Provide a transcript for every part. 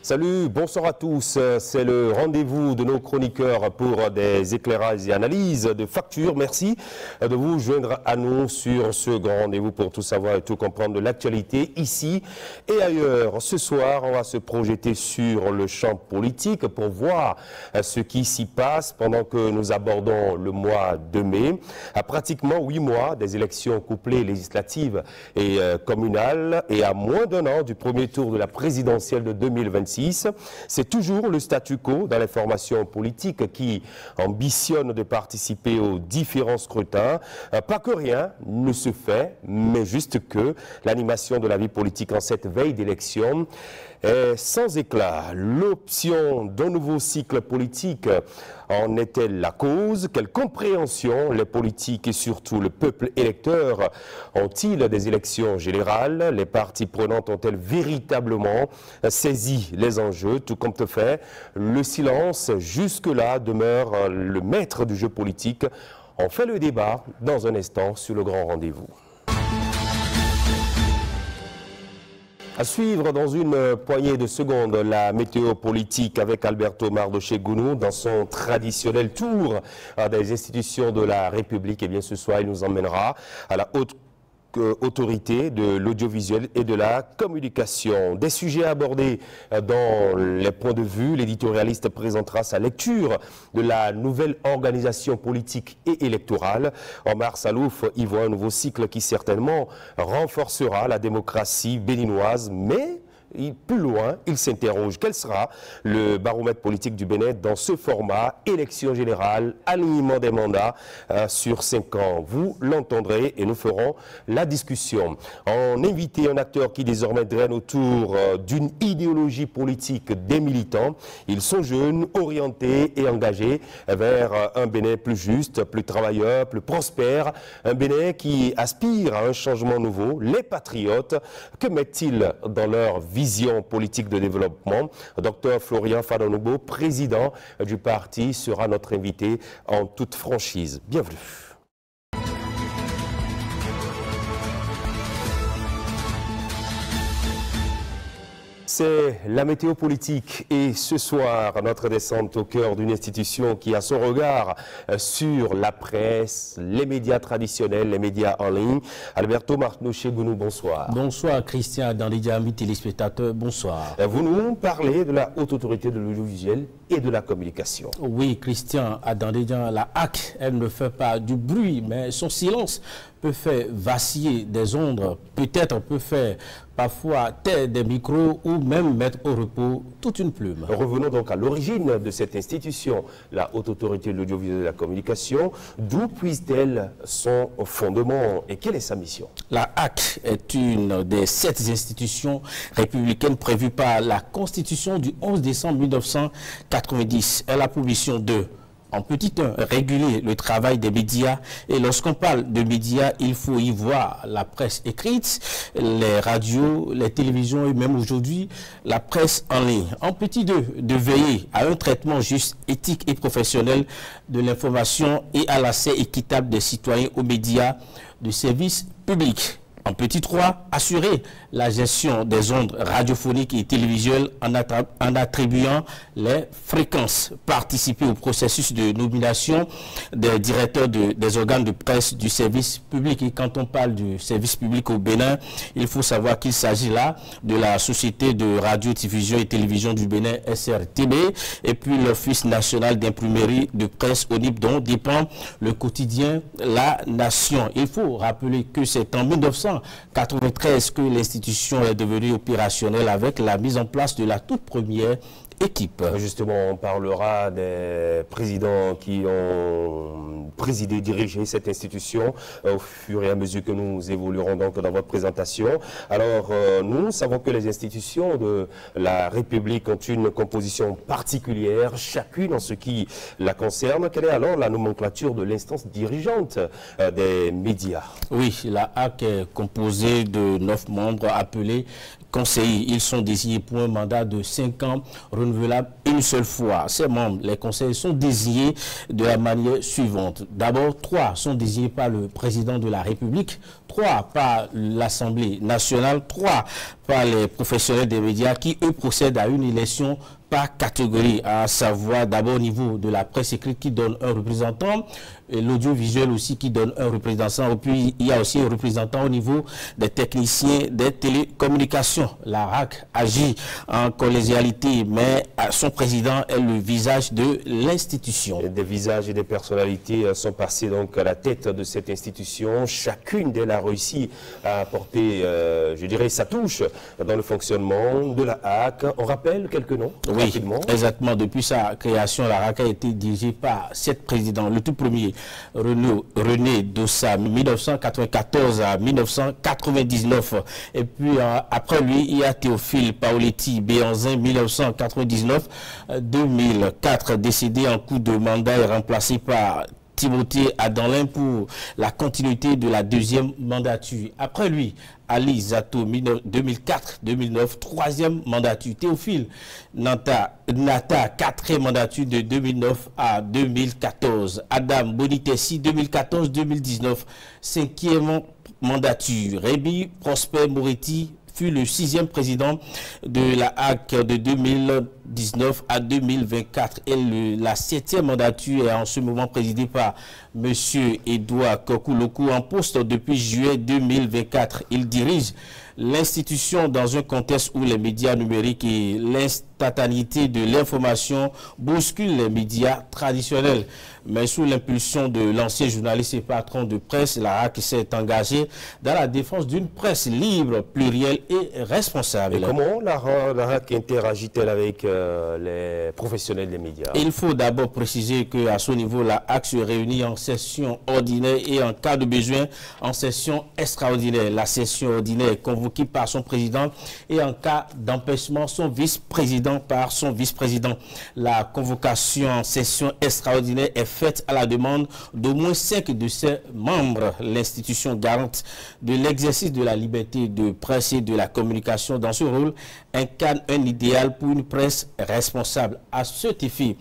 Salut, bonsoir à tous. C'est le rendez-vous de nos chroniqueurs pour des éclairages et analyses de factures. Merci de vous joindre à nous sur ce grand rendez-vous pour tout savoir et tout comprendre de l'actualité ici et ailleurs. Ce soir, on va se projeter sur le champ politique pour voir ce qui s'y passe pendant que nous abordons le mois de mai. À pratiquement 8 mois des élections couplées législatives et communales et à moins d'un an du premier tour de la présidentielle de 2026, c'est toujours le statu quo dans les formations politiques qui ambitionnent de participer aux différents scrutins. Pas que rien ne se fait, mais juste que l'animation de la vie politique en cette veille d'élection est sans éclat. L'option d'un nouveau cycle politique en est-elle la cause? Quelle compréhension les politiques et surtout le peuple électeur ont-ils des élections générales? Les parties prenantes ont-elles véritablement saisi les enjeux? Tout comme te fait, le silence jusque-là demeure le maître du jeu politique. On fait le débat dans un instant sur le grand rendez-vous. À suivre dans une poignée de secondes la météo politique avec Alberto Mardoché-Gounou dans son traditionnel tour des institutions de la République. Et bien ce soir, il nous emmènera à la haute autorité de l'audiovisuel et de la communication. Des sujets abordés dans les points de vue. L'éditorialiste présentera sa lecture de la nouvelle organisation politique et électorale. Omar Salouf y voit un nouveau cycle qui certainement renforcera la démocratie béninoise, mais plus loin, il s'interroge. Quel sera le baromètre politique du Bénin dans ce format? Élection générale, alignement des mandats sur 5 ans. Vous l'entendrez et nous ferons la discussion. En invité un acteur qui désormais draine autour d'une idéologie politique des militants. Ils sont jeunes, orientés et engagés vers un Bénin plus juste, plus travailleur, plus prospère. Un Bénin qui aspire à un changement nouveau. Les patriotes, que mettent-ils dans leur vision politique de développement? Dr Florian Fadonoubo, président du parti, sera notre invité en toute franchise. Bienvenue. C'est la météo politique et ce soir, notre descente au cœur d'une institution qui a son regard sur la presse, les médias traditionnels, les médias en ligne. Alberto Mardoché-Gounou, bonsoir. Bonsoir Christian Dandidia, amis téléspectateurs, bonsoir. Vous nous parlez de la haute autorité de l'audiovisuel et de la communication. Oui Christian Dandidia, la HAC, elle ne fait pas du bruit, mais son silence peut faire vaciller des ondes, peut-être peut faire parfois taire des micros ou même mettre au repos toute une plume. Revenons donc à l'origine de cette institution, la Haute Autorité de l'Audiovisuel et de la Communication. D'où puise-t-elle son fondement et quelle est sa mission? La HAC est une des 7 institutions républicaines prévues par la Constitution du 11 décembre 1990. Elle a pour mission de, en petit 1, réguler le travail des médias. Et lorsqu'on parle de médias, il faut y voir la presse écrite, les radios, les télévisions et même aujourd'hui la presse en ligne. En petit 2, de veiller à un traitement juste, éthique et professionnel de l'information et à l'accès équitable des citoyens aux médias de service public. En petit 3, assurer la gestion des ondes radiophoniques et télévisuelles en attribuant les fréquences. Participer au processus de nomination des directeurs des organes de presse du service public. Et quand on parle du service public au Bénin, il faut savoir qu'il s'agit là de la Société de radio-diffusion et télévision du Bénin, SRTB, et puis l'Office national d'imprimerie de presse ONIP, dont dépend le quotidien La Nation. Il faut rappeler que c'est en 1993 que l'institution est devenue opérationnelle avec la mise en place de la toute première équipe. Justement, on parlera des présidents qui ont présidé, dirigé cette institution au fur et à mesure que nous évoluerons donc dans votre présentation. Alors, nous savons que les institutions de la République ont une composition particulière, chacune en ce qui la concerne. Quelle est alors la nomenclature de l'instance dirigeante des médias? Oui, la HAC est composée de 9 membres appelés conseillers. Ils sont désignés pour un mandat de 5 ans renouvelable une seule fois. Ces membres, les conseillers, sont désignés de la manière suivante. D'abord, 3 sont désignés par le président de la République, 3 par l'Assemblée nationale, 3 par les professionnels des médias qui, eux, procèdent à une élection par catégorie, à savoir d'abord au niveau de la presse écrite qui donne un représentant, et l'audiovisuel aussi qui donne un représentant, et puis il y a aussi un représentant au niveau des techniciens des télécommunications. La RAC agit en collégialité, mais son président est le visage de l'institution. Des visages et des personnalités sont passés donc à la tête de cette institution. Chacune d'elles a réussi à apporter, je dirais, sa touche dans le fonctionnement de la RAC. On rappelle quelques noms? Oui, exactement. Depuis sa création, la RAC a été dirigée par 7 présidents. Le tout premier, René Dossa, 1994 à 1999. Et puis après lui, il y a Théophile Paoletti Béanzin, 1999-2004, décédé en coup de mandat et remplacé par Timothée Adanlin pour la continuité de la 2e mandature. Après lui, Ali Zato, 2004-2009, 3e mandature. Théophile Nata, 4e mandature de 2009 à 2014. Adam Bonitessi, 2014-2019, 5e mandature. Rémi Prosper Moretti fut le 6e président de la HAC de 2019 à 2024 et la 7e mandature est en ce moment présidée par M. Edouard Kokuloku en poste depuis juillet 2024. Il dirige l'institution dans un contexte où les médias numériques et l'instantanéité de l'information bousculent les médias traditionnels. Mais sous l'impulsion de l'ancien journaliste et patron de presse, la RAC s'est engagée dans la défense d'une presse libre, plurielle et responsable. Et comment la RAC interagit-elle avec les professionnels des médias? Il faut d'abord préciser qu'à ce niveau, la RAC se réunit en session ordinaire et en cas de besoin en session extraordinaire. La session ordinaire est convoquée par son président et en cas d'empêchement, son vice-président par son vice-président. La convocation en session extraordinaire est faite à la demande d'au moins 5 de ses membres. L'institution garante de l'exercice de la liberté de presse et de la communication dans ce rôle incarne un idéal pour une presse responsable. À cet effet,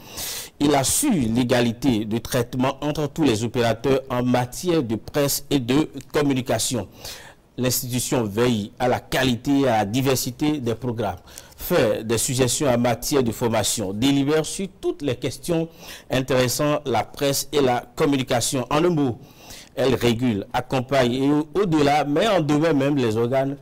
il assure l'égalité de traitement entre tous les opérateurs en matière de presse et de communication. L'institution veille à la qualité et à la diversité des programmes, fait des suggestions en matière de formation, délibère sur toutes les questions intéressant la presse et la communication. En un mot, elle régule, accompagne et au-delà, met en demeure même les organes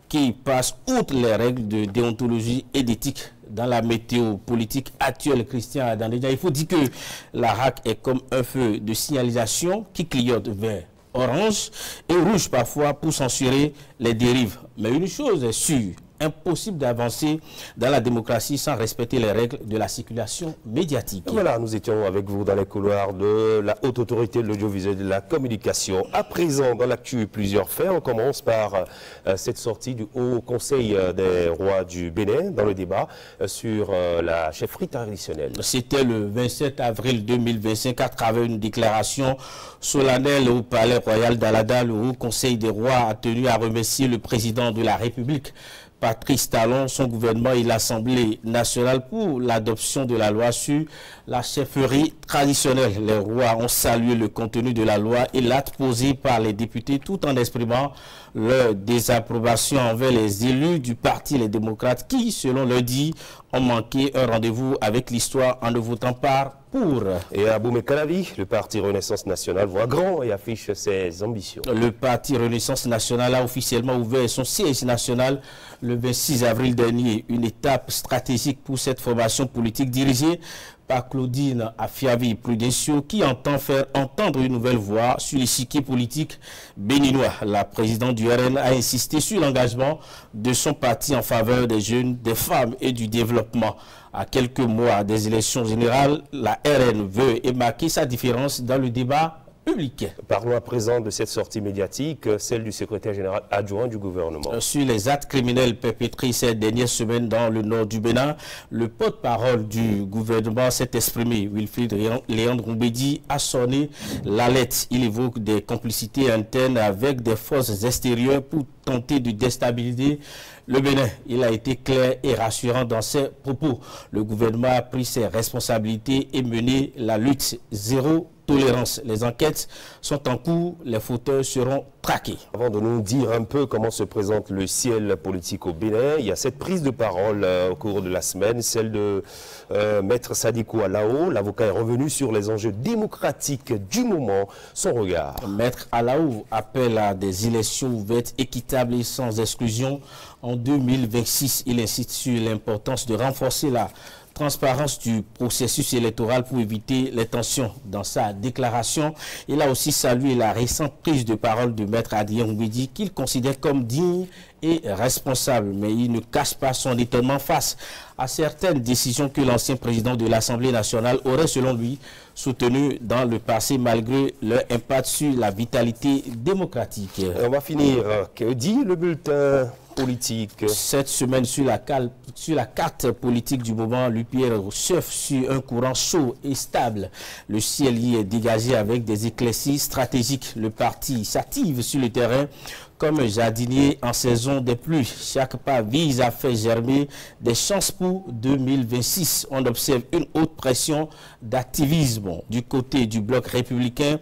qui passent outre les règles de déontologie et d'éthique. Dans la météo politique actuelle, Christian Adandédia, il faut dire que la RAC est comme un feu de signalisation qui clignote vert, orange et rouge parfois pour censurer les dérives. Mais une chose est sûre, impossible d'avancer dans la démocratie sans respecter les règles de la circulation médiatique. Voilà, nous étions avec vous dans les couloirs de la Haute Autorité de l'Audiovisuel et de la Communication. À présent, dans l'actu, plusieurs faits. On commence par cette sortie du Haut Conseil des rois du Bénin dans le débat sur la chefferie traditionnelle. C'était le 27 avril 2025 à travers une déclaration solennelle au Palais Royal d'Alada. Le Haut Conseil des rois a tenu à remercier le président de la République, Patrice Talon, son gouvernement et l'Assemblée nationale pour l'adoption de la loi sur la chefferie traditionnelle. Les rois ont salué le contenu de la loi et l'acte posé par les députés tout en exprimant leur désapprobation envers les élus du parti Les Démocrates qui, selon leur dit, ont manqué un rendez-vous avec l'histoire en ne votant pas pour. Et à Boumé-Calavi, le parti Renaissance Nationale voit grand et affiche ses ambitions. Le parti Renaissance Nationale a officiellement ouvert son siège national le 26 avril dernier, une étape stratégique pour cette formation politique dirigée par Claudine Afiavi Prudencio qui entend faire entendre une nouvelle voix sur l'échiquier politique béninois. La présidente du RN a insisté sur l'engagement de son parti en faveur des jeunes, des femmes et du développement. À quelques mois des élections générales, la RN veut marquer sa différence dans le débat public. Parlons à présent de cette sortie médiatique, celle du secrétaire général adjoint du gouvernement. Sur les actes criminels perpétrés ces dernières semaines dans le nord du Bénin, le porte-parole du gouvernement s'est exprimé. Wilfried Léandre Mbedi a sonné l'alerte. Il évoque des complicités internes avec des forces extérieures pour tenter de déstabiliser le Bénin. Il a été clair et rassurant dans ses propos. Le gouvernement a pris ses responsabilités et mené la lutte zéro tolérance. Les enquêtes sont en cours, les fauteurs seront traqués. Avant de nous dire un peu comment se présente le ciel politique au Bénin, il y a cette prise de parole au cours de la semaine, celle de Maître Sadikou Alao. L'avocat est revenu sur les enjeux démocratiques du moment. Son regard. Maître Alao appelle à des élections ouvertes, équitables et sans exclusion en 2026. Il insiste sur l'importance de renforcer la transparence du processus électoral pour éviter les tensions. Dans sa déclaration, il a aussi salué la récente prise de parole de Maître Adrien Mbedi qu'il considère comme digne et responsable, mais il ne cache pas son étonnement face à certaines décisions que l'ancien président de l'Assemblée nationale aurait, selon lui, soutenues dans le passé malgré leur impact sur la vitalité démocratique. On va finir. Que dit le bulletin politique? Cette semaine, sur la carte politique du moment, l'UPR surfe sur un courant chaud et stable. Le ciel y est dégagé avec des éclaircies stratégiques. Le parti s'active sur le terrain comme jardinier en saison des pluies. Chaque pas vise à faire germer des chances pour 2026. On observe une haute pression d'activisme du côté du bloc républicain.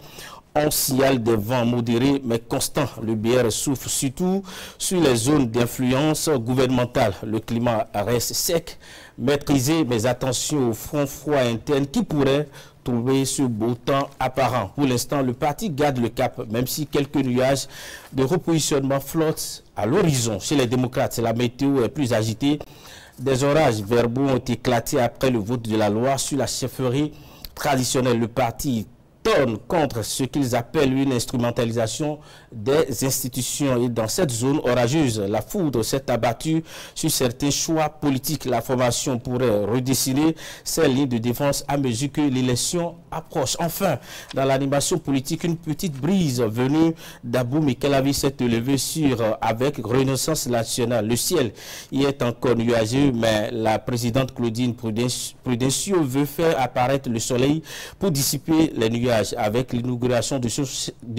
On signale des vents modérés mais constants. Le BR souffle surtout sur les zones d'influence gouvernementale. Le climat reste sec, maîtrisé, mais attention au front froid interne qui pourrait trouver ce beau temps apparent. Pour l'instant, le parti garde le cap, même si quelques nuages de repositionnement flottent à l'horizon. Chez les démocrates, la météo est plus agitée. Des orages verbaux ont éclaté après le vote de la loi sur la chefferie traditionnelle. Le parti tourne contre ce qu'ils appellent une instrumentalisation des institutions. Et dans cette zone orageuse, la foudre s'est abattue sur certains choix politiques. La formation pourrait redessiner ses lignes de défense à mesure que l'élection approche. Enfin, dans l'animation politique, une petite brise venue d'Abou Mekelavi s'est élevée avec Renaissance nationale. Le ciel y est encore nuageux, mais la présidente Claudine Prudencio veut faire apparaître le soleil pour dissiper les nuages. Avec l'inauguration de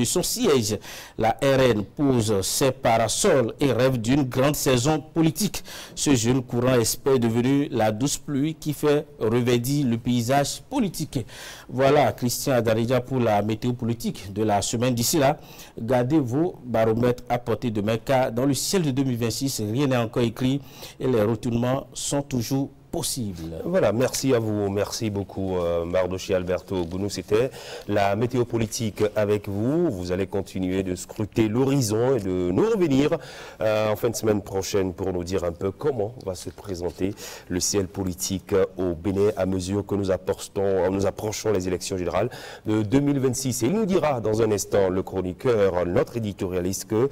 son siège, la RN pose ses parasols et rêve d'une grande saison politique. Ce jeune courant espère devenir la douce pluie qui fait reverdir le paysage politique. Voilà, Christian Adarija pour la météo politique de la semaine. D'ici là, gardez vos baromètres à portée de main car dans le ciel de 2026, rien n'est encore écrit et les retournements sont toujours possible. Voilà, merci à vous, merci beaucoup Mardoché Alberto Gounou. C'était la météo politique avec vous. Vous allez continuer de scruter l'horizon et de nous revenir en fin de semaine prochaine pour nous dire un peu comment va se présenter le ciel politique au Bénin à mesure que nous approchons les élections générales de 2026. Et il nous dira dans un instant, le chroniqueur, notre éditorialiste, que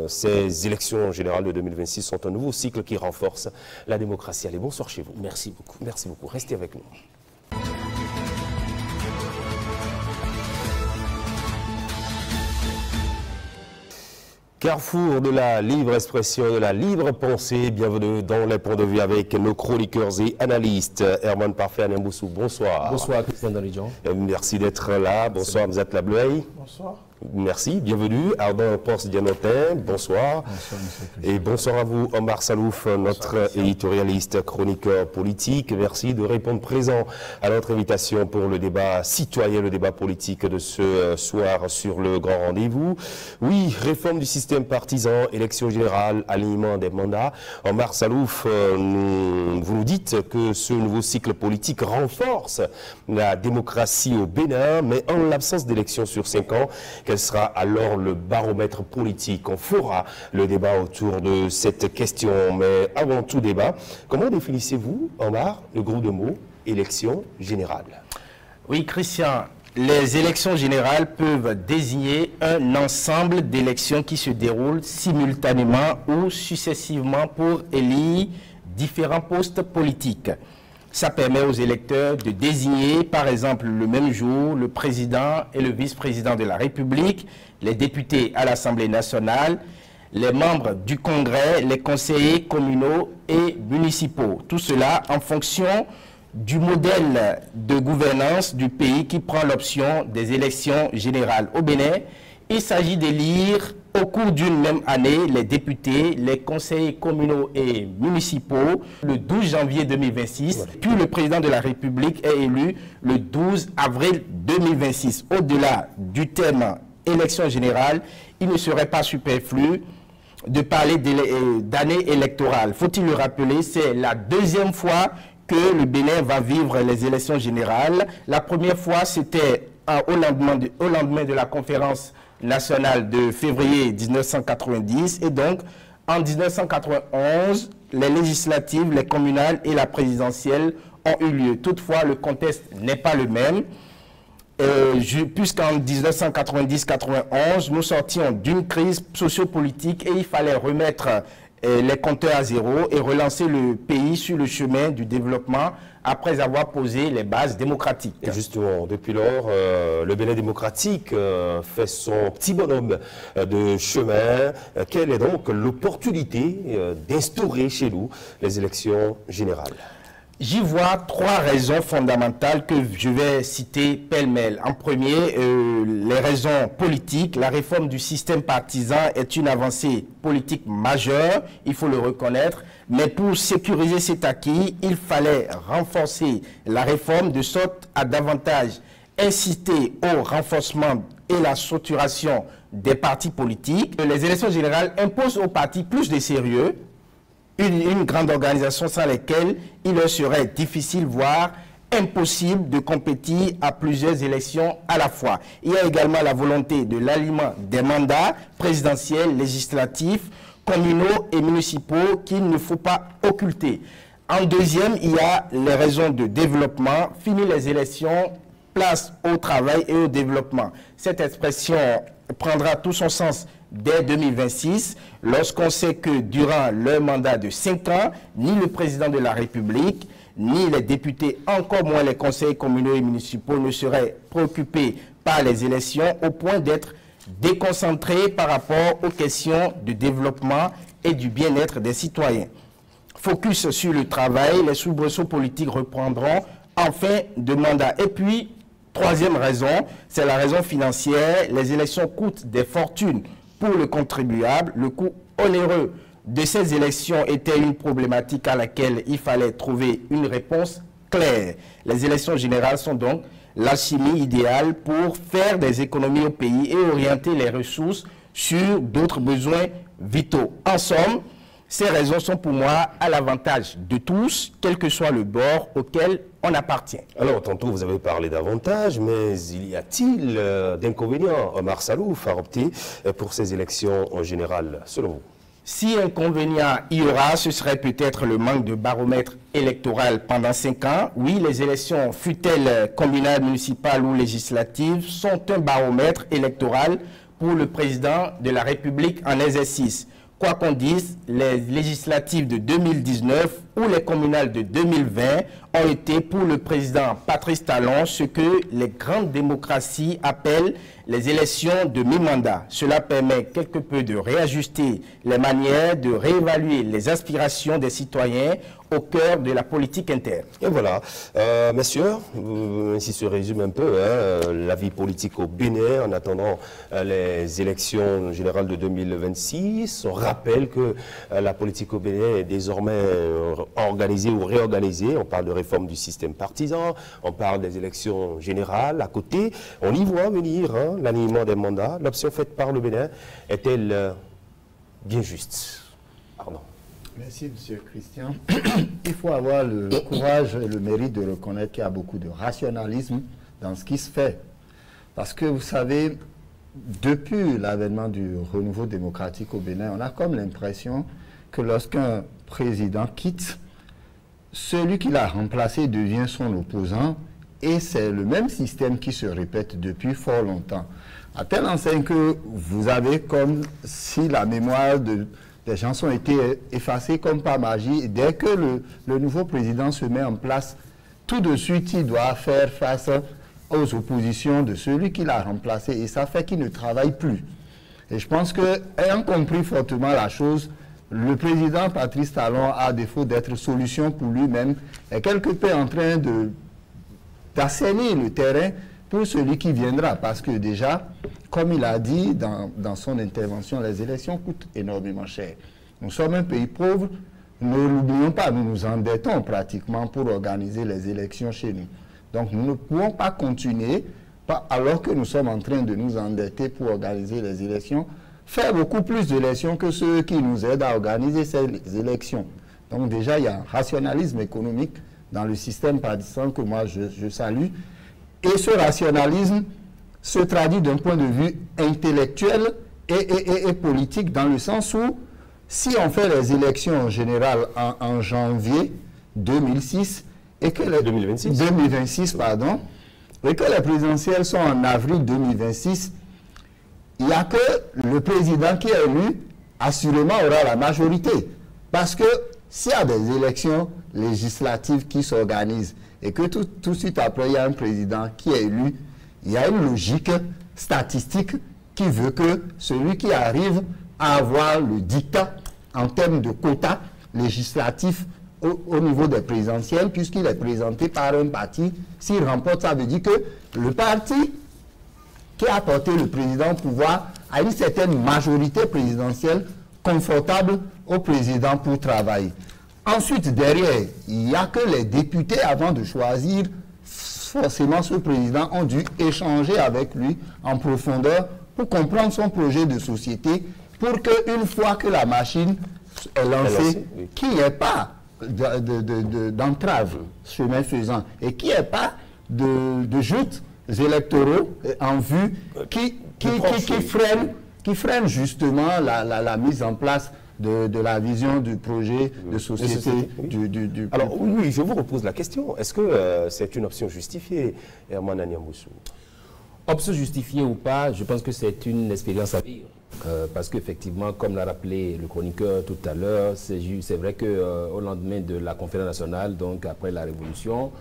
ces élections générales de 2026 sont un nouveau cycle qui renforce la démocratie. Allez, bonsoir chez vous. Merci beaucoup. Merci beaucoup. Restez avec nous. Carrefour de la libre expression, de la libre pensée. Bienvenue dans les points de vue avec nos chroniqueurs et analystes. Herman Parfait, Alain Boussou, bonsoir. Bonsoir, Christian Daridjan. Merci d'être là. Bonsoir, Mzat Lableuil. Bonsoir. Merci, bienvenue. Ardent Ponce Dianotin, bonsoir. Bonsoir, monsieur. Et bonsoir à vous, Omar Salouf, notre éditorialiste, chroniqueur politique. Merci de répondre présent à notre invitation pour le débat citoyen, le débat politique de ce soir sur le grand rendez-vous. Oui, réforme du système partisan, élection générale, alignement des mandats. Omar Salouf, vous nous dites que ce nouveau cycle politique renforce la démocratie au Bénin, mais en l'absence d'élections sur 5 ans, quel sera alors le baromètre politique? On fera le débat autour de cette question. Mais avant tout débat, comment définissez-vous, Omar, le gros de mots élection générale? Oui, Christian, les élections générales peuvent désigner un ensemble d'élections qui se déroulent simultanément ou successivement pour élire différents postes politiques. Ça permet aux électeurs de désigner, par exemple, le même jour, le président et le vice-président de la République, les députés à l'Assemblée nationale, les membres du Congrès, les conseillers communaux et municipaux. Tout cela en fonction du modèle de gouvernance du pays qui prend l'option des élections générales. Au Bénin, il s'agit d'élire au cours d'une même année les députés, les conseillers communaux et municipaux le 12 janvier 2026, puis le président de la République est élu le 12 avril 2026. Au-delà du thème élection générale, il ne serait pas superflu de parler d'année électorale. Faut-il le rappeler, c'est la deuxième fois que le Bénin va vivre les élections générales. La première fois, c'était au lendemain de la conférence nationale de février 1990. Et donc, en 1991, les législatives, les communales et la présidentielle ont eu lieu. Toutefois, le contexte n'est pas le même. Puisqu'en 1990-91, nous sortions d'une crise sociopolitique et il fallait remettre les compteurs à zéro et relancer le pays sur le chemin du développement après avoir posé les bases démocratiques. Et justement, depuis lors, le Bénin démocratique fait son petit bonhomme de chemin. Quelle est donc l'opportunité d'instaurer chez nous les élections générales? J'y vois trois raisons fondamentales que je vais citer pêle-mêle. En premier, les raisons politiques. La réforme du système partisan est une avancée politique majeure, il faut le reconnaître. Mais pour sécuriser cet acquis, il fallait renforcer la réforme de sorte à davantage inciter au renforcement et la structuration des partis politiques. Les élections générales imposent aux partis plus de sérieux, une grande organisation sans laquelle il leur serait difficile, voire impossible de compétir à plusieurs élections à la fois. Il y a également la volonté de l'alliement des mandats présidentiels, législatifs, communaux et municipaux qu'il ne faut pas occulter. En deuxième, il y a les raisons de développement. Fini les élections, place au travail et au développement. Cette expression prendra tout son sens dès 2026, lorsqu'on sait que durant leur mandat de 5 ans, ni le président de la République, ni les députés, encore moins les conseils communaux et municipaux, ne seraient préoccupés par les élections au point d'être déconcentrés par rapport aux questions de développement et du bien-être des citoyens. Focus sur le travail, les soubresauts politiques reprendront en fin de mandat. Et puis, troisième raison, c'est la raison financière. Les élections coûtent des fortunes pour le contribuable. Le coût onéreux de ces élections était une problématique à laquelle il fallait trouver une réponse claire. Les élections générales sont donc l'alchimie idéale pour faire des économies au pays et orienter les ressources sur d'autres besoins vitaux. En somme, ces raisons sont pour moi à l'avantage de tous, quel que soit le bord auquel on appartient. Alors, tantôt vous avez parlé d'avantages, mais il y a-t-il d'inconvénients, Omar Salouf, à opter pour ces élections en général, selon vous? Si inconvénient il y aura, ce serait peut-être le manque de baromètre électoral pendant 5 ans. Oui, les élections, fût-elles communales, municipales ou législatives, sont un baromètre électoral pour le président de la République en exercice. Quoi qu'on dise, les législatives de 2019 ou les communales de 2020 ont été pour le président Patrice Talon ce que les grandes démocraties appellent les élections de mi-mandat. Cela permet quelque peu de réajuster les manières de réévaluer les aspirations des citoyens au cœur de la politique interne. Et voilà, messieurs, ainsi se résume un peu la vie politique au Bénin en attendant les élections générales de 2026. On rappelle que la politique au Bénin est désormais organisée ou réorganisée. On parle de réforme du système partisan, on parle des élections générales. À côté, on y voit venir l'alignement des mandats. L'option faite par le Bénin est-elle bien juste? Pardon. Merci, M. Christian. Il faut avoir le courage et le mérite de reconnaître qu'il y a beaucoup de rationalisme dans ce qui se fait. Parce que, vous savez, depuis l'avènement du renouveau démocratique au Bénin, on a comme l'impression que lorsqu'un président quitte, celui qui l'a remplacé devient son opposant, et c'est le même système qui se répète depuis fort longtemps. À telle enseigne que vous avez comme si la mémoire des gens ont été effacés comme par magie. Dès que le nouveau président se met en place, tout de suite, il doit faire face aux oppositions de celui qui l'a remplacé. Et ça fait qu'il ne travaille plus. Et je pense qu'ayant compris fortement la chose, le président Patrice Talon, à défaut d'être solution pour lui-même, est quelque peu en train d'assainir le terrain pour celui qui viendra. Parce que déjà, comme il a dit dans son intervention, les élections coûtent énormément cher. Nous sommes un pays pauvre, ne l'oublions pas, nous nous endettons pratiquement pour organiser les élections chez nous. Donc nous ne pouvons pas continuer, alors que nous sommes en train de nous endetter pour organiser les élections, faire beaucoup plus d'élections que ceux qui nous aident à organiser ces élections. Donc déjà, il y a un rationalisme économique dans le système partisan que moi je salue. Et ce rationalisme se traduit d'un point de vue intellectuel et politique, dans le sens où, si on fait les élections en général en janvier 2006, et que les 2026, pardon, et que les présidentielles sont en avril 2026, il n'y a que le président qui est élu, assurément aura la majorité. Parce que s'il y a des élections législatives qui s'organisent et que tout de suite après il y a un président qui est élu, il y a une logique statistique qui veut que celui qui arrive à avoir le dictat en termes de quotas législatifs au niveau des présidentielles, puisqu'il est présenté par un parti, s'il remporte, ça veut dire que le parti qui a porté le président au pouvoir a une certaine majorité présidentielle confortable au président pour travailler. Ensuite, derrière, il n'y a que les députés, avant de choisir forcément ce président, ont dû échanger avec lui en profondeur pour comprendre son projet de société, pour qu'une fois que la machine est lancée, qu'il n'y ait pas d'entrave chemin faisant et qu'il n'y ait pas de joutes électoraux en vue qui freinent justement la mise en place de la vision du projet de société. Alors oui, je vous repose la question. Est-ce que c'est une option justifiée, Herman Anyamboussou? Option justifiée ou pas, je pense que c'est une expérience à vivre. Parce qu'effectivement, comme l'a rappelé le chroniqueur tout à l'heure, c'est vrai qu'au lendemain de la conférence nationale, donc après la Révolution,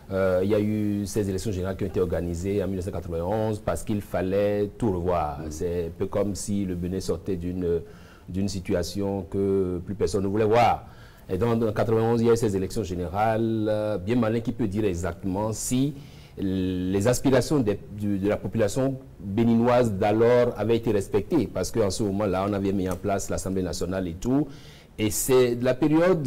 il y a eu ces élections générales qui ont été organisées en 1991 parce qu'il fallait tout revoir. C'est un peu comme si le Bénin sortait d'une situation que plus personne ne voulait voir. Et donc en 1991, il y a eu ces élections générales, bien malin qui peut dire exactement si les aspirations de la population béninoise d'alors avaient été respectées, parce qu'en ce moment-là, on avait mis en place l'Assemblée nationale et tout. Et c'est la période,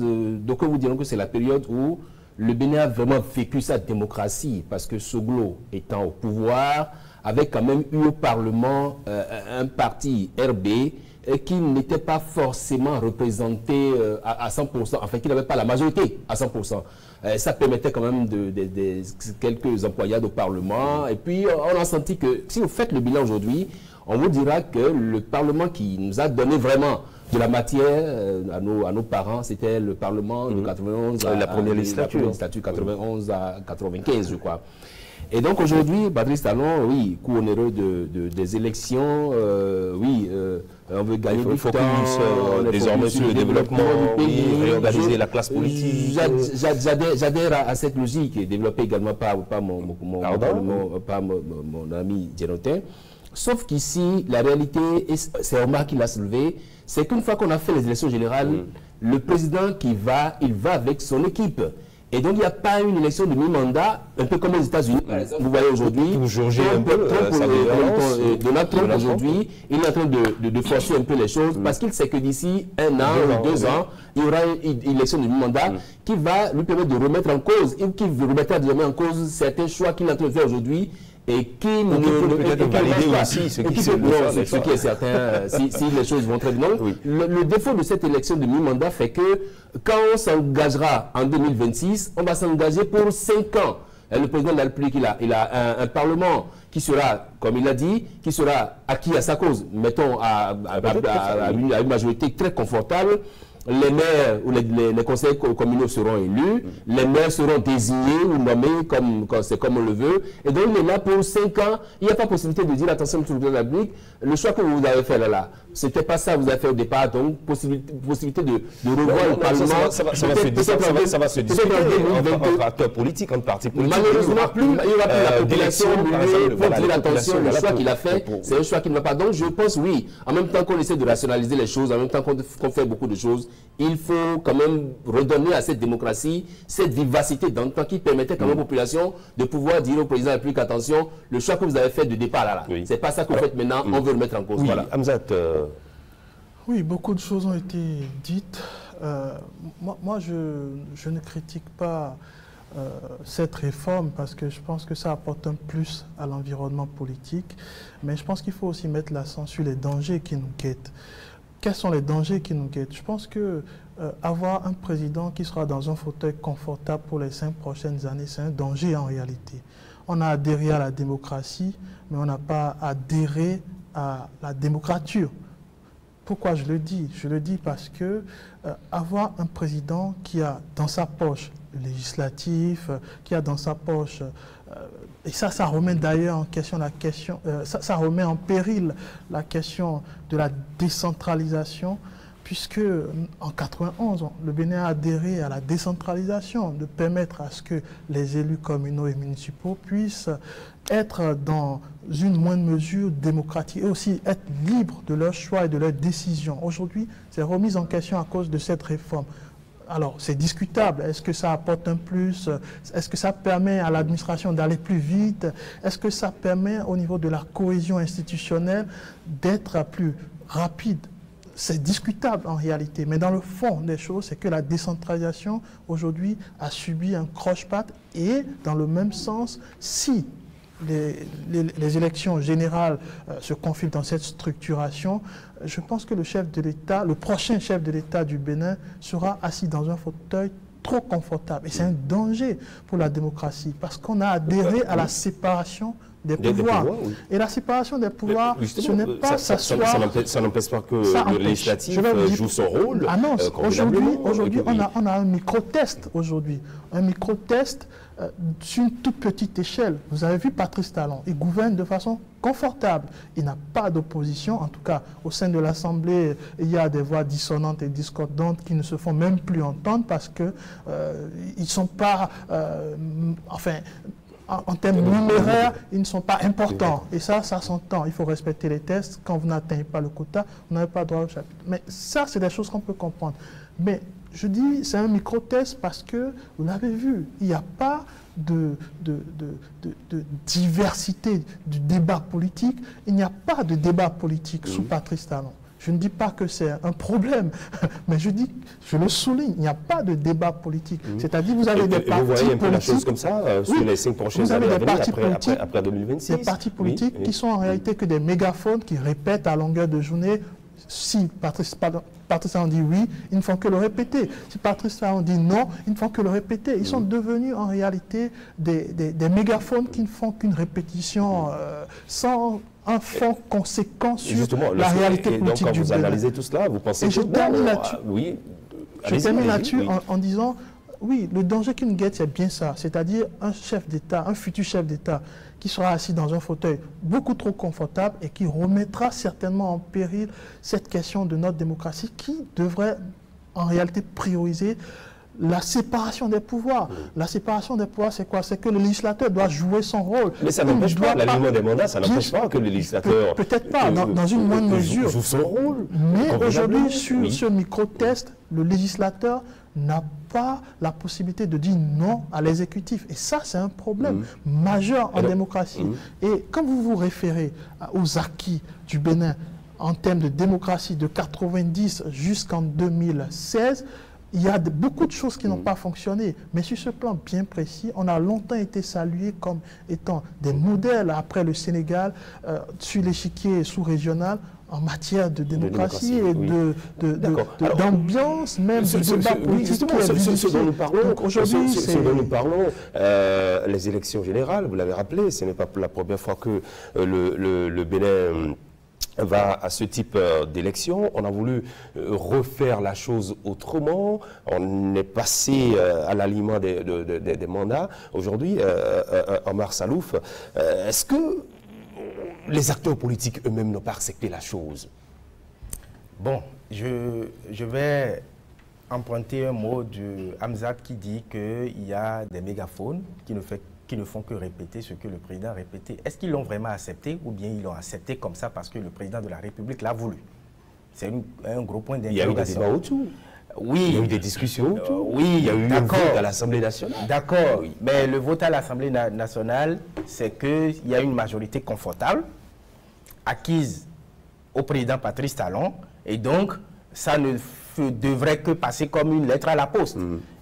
donc vous dirons que c'est la période où le Bénin a vraiment vécu sa démocratie, parce que Soglo étant au pouvoir, avait quand même eu au Parlement un parti RB qui n'était pas forcément représenté à 100%, enfin qui n'avait pas la majorité à 100%. Ça permettait quand même de quelques employades au Parlement. Et puis on a senti que si vous faites le bilan aujourd'hui, on vous dira que le Parlement qui nous a donné vraiment de la matière à nos parents, c'était le Parlement de 91 la première législature 91 à 95, je crois. Et donc aujourd'hui, Patrice Talon, oui, coup onéreux des élections, oui, on veut gagner du temps, désormais sur le développement du pays, réorganiser la classe politique. J'adhère à cette logique, développée également par mon ami Djenotin. Sauf qu'ici, la réalité, et c'est Omar qui l'a soulevé, c'est qu'une fois qu'on a fait les élections générales, le président il va avec son équipe. Et donc, il n'y a pas une élection de mi-mandat, un peu comme aux États-Unis, par exemple. Vous voyez aujourd'hui, Donald Trump aujourd'hui, il est en train de forcer un peu les choses, parce qu'il sait que d'ici 1 an ou 2 ans, il y aura une élection de mi-mandat qui va lui permettre de remettre en cause, et qui remettra désormais en cause certains choix qu'il est en train de faire aujourd'hui, et qui ne peut peut-être valider aussi ce qui est certain, si les choses vont très bien. Le défaut de cette élection de mi-mandat fait que quand on s'engagera en 2026, on va s'engager pour 5 ans. Et le président de la République, il a un Parlement qui sera, comme il a dit, qui sera acquis à sa cause, mettons à une majorité très confortable. Les maires ou les conseils communaux seront élus, les maires seront désignés ou nommés comme on le veut. Et donc, on est là pour 5 ans. Il n'y a pas possibilité de dire, attention, M. le président de la République, le choix que vous avez fait là, C'était pas ça que vous avez fait au départ, donc possibilité de revoir le Parlement. Ça va se discuter entre acteurs politiques, entre partis politiques. Malheureusement, il n'y aura plus la population pour dire attention, le choix qu'il a fait, c'est un choix qui ne va pas. Donc je pense, oui, en même temps qu'on essaie de rationaliser les choses, en même temps qu'on fait beaucoup de choses, il faut quand même redonner à cette démocratie cette vivacité d'antan qui permettait quand même aux populations de pouvoir dire au président de la République, attention, le choix que vous avez fait de départ là, c'est pas ça que vous faites maintenant, on veut le mettre en cause. Voilà. Hamzat, oui, beaucoup de choses ont été dites. Moi, je ne critique pas cette réforme parce que je pense que ça apporte un plus à l'environnement politique. Mais je pense qu'il faut aussi mettre l'accent sur les dangers qui nous guettent. Quels sont les dangers qui nous guettent? Je pense que avoir un président qui sera dans un fauteuil confortable pour les 5 prochaines années, c'est un danger en réalité. On a adhéré à la démocratie, mais on n'a pas adhéré à la démocrature. Pourquoi je le dis? Je le dis parce que avoir un président qui a dans sa poche le législatif, qui a dans sa poche, et ça remet d'ailleurs en question ça remet en péril la question de la décentralisation, puisque en 91, le Bénin a adhéré à la décentralisation, de permettre à ce que les élus communaux et municipaux puissent être dans une moindre mesure démocratique et aussi être libres de leurs choix et de leurs décisions. Aujourd'hui, c'est remis en question à cause de cette réforme. Alors, c'est discutable. Est-ce que ça apporte un plus? Est-ce que ça permet à l'administration d'aller plus vite? Est-ce que ça permet au niveau de la cohésion institutionnelle d'être plus rapide? C'est discutable en réalité, mais dans le fond des choses, c'est que la décentralisation aujourd'hui a subi un croche-patte et dans le même sens, si les élections générales se confient dans cette structuration, je pense que le chef de l'État, le prochain chef de l'État du Bénin sera assis dans un fauteuil trop confortable. Et c'est un danger pour la démocratie parce qu'on a adhéré à la séparation des pouvoirs. Oui. Et la séparation des pouvoirs, ce n'est pas s'asseoir... Ça n'empêche pas que le législatif joue son rôle. Ah non, aujourd'hui, on a un micro-test aujourd'hui. Un micro-test sur une toute petite échelle. Vous avez vu Patrice Talon, il gouverne de façon confortable. Il n'a pas d'opposition, en tout cas au sein de l'Assemblée, il y a des voix dissonantes et discordantes qui ne se font même plus entendre parce que ils ne sont pas, en termes numéraires, ils ne sont pas importants. Et ça s'entend. Il faut respecter les tests. Quand vous n'atteignez pas le quota, vous n'avez pas droit au chapitre. Mais ça, c'est des choses qu'on peut comprendre. Mais je dis, c'est un micro-test parce que, vous l'avez vu, il n'y a pas de diversité du débat politique. Il n'y a pas de débat politique sous Patrice Talon. Je ne dis pas que c'est un problème, mais je le souligne, il n'y a pas de débat politique. C'est-à-dire vous avez des partis politiques... Vous voyez un peu la chose comme ça sur les 5 prochaines années après 2026. Des partis politiques qui sont en réalité que des mégaphones qui répètent à longueur de journée. Si Patrice Talon dit oui, ils ne font que le répéter. Si Patrice Talon dit non, ils ne font que le répéter. Ils sont devenus en réalité des mégaphones qui ne font qu'une répétition sans un fond conséquent sur la réalité politique donc, du quand vous analysez tout cela, vous pensez que... Je termine là-dessus. Oui. Je termine là-dessus en disant, oui, le danger qui nous guette, c'est bien ça. C'est-à-dire un chef d'État, un futur chef d'État qui sera assis dans un fauteuil beaucoup trop confortable et qui remettra certainement en péril cette question de notre démocratie qui devrait en réalité prioriser la séparation des pouvoirs. La séparation des pouvoirs, c'est quoi? C'est que le législateur doit jouer son rôle. Mais ça n'empêche pas, l'alignement des mandats, ça n'empêche pas que le législateur... Peut-être pas, dans une moindre mesure. Joue son rôle. Mais aujourd'hui, sur ce micro-test, le législateur n'a pas la possibilité de dire non à l'exécutif. Et ça, c'est un problème majeur en démocratie. Et quand vous vous référez aux acquis du Bénin en termes de démocratie de 90 jusqu'en 2016, il y a beaucoup de choses qui n'ont pas fonctionné, mais sur ce plan bien précis, on a longtemps été salués comme étant des modèles après le Sénégal sur l'échiquier sous-régional en matière de démocratie et d'ambiance, même de débat politique. Ce dont nous parlons, les élections générales, vous l'avez rappelé, ce n'est pas la première fois que le Bénin va à ce type d'élection. On a voulu refaire la chose autrement. On est passé à l'alignement des mandats. Aujourd'hui, Omar Salouf, est-ce que les acteurs politiques eux-mêmes n'ont pas accepté la chose? Bon, je vais emprunter un mot de Hamzat qui dit qu'il y a des mégaphones qui ne font que répéter ce que le président a répété. Est-ce qu'ils l'ont vraiment accepté ou bien ils l'ont accepté comme ça parce que le président de la République l'a voulu? C'est un gros point d'interrogation. Il y a eu des débats autour. Oui. Il y a eu des discussions autour. Oui, il y a eu un vote à l'Assemblée nationale. D'accord, oui. Mais le vote à l'Assemblée nationale, c'est qu'il y a une majorité confortable acquise au président Patrice Talon, et donc ça ne devrait que passer comme une lettre à la poste.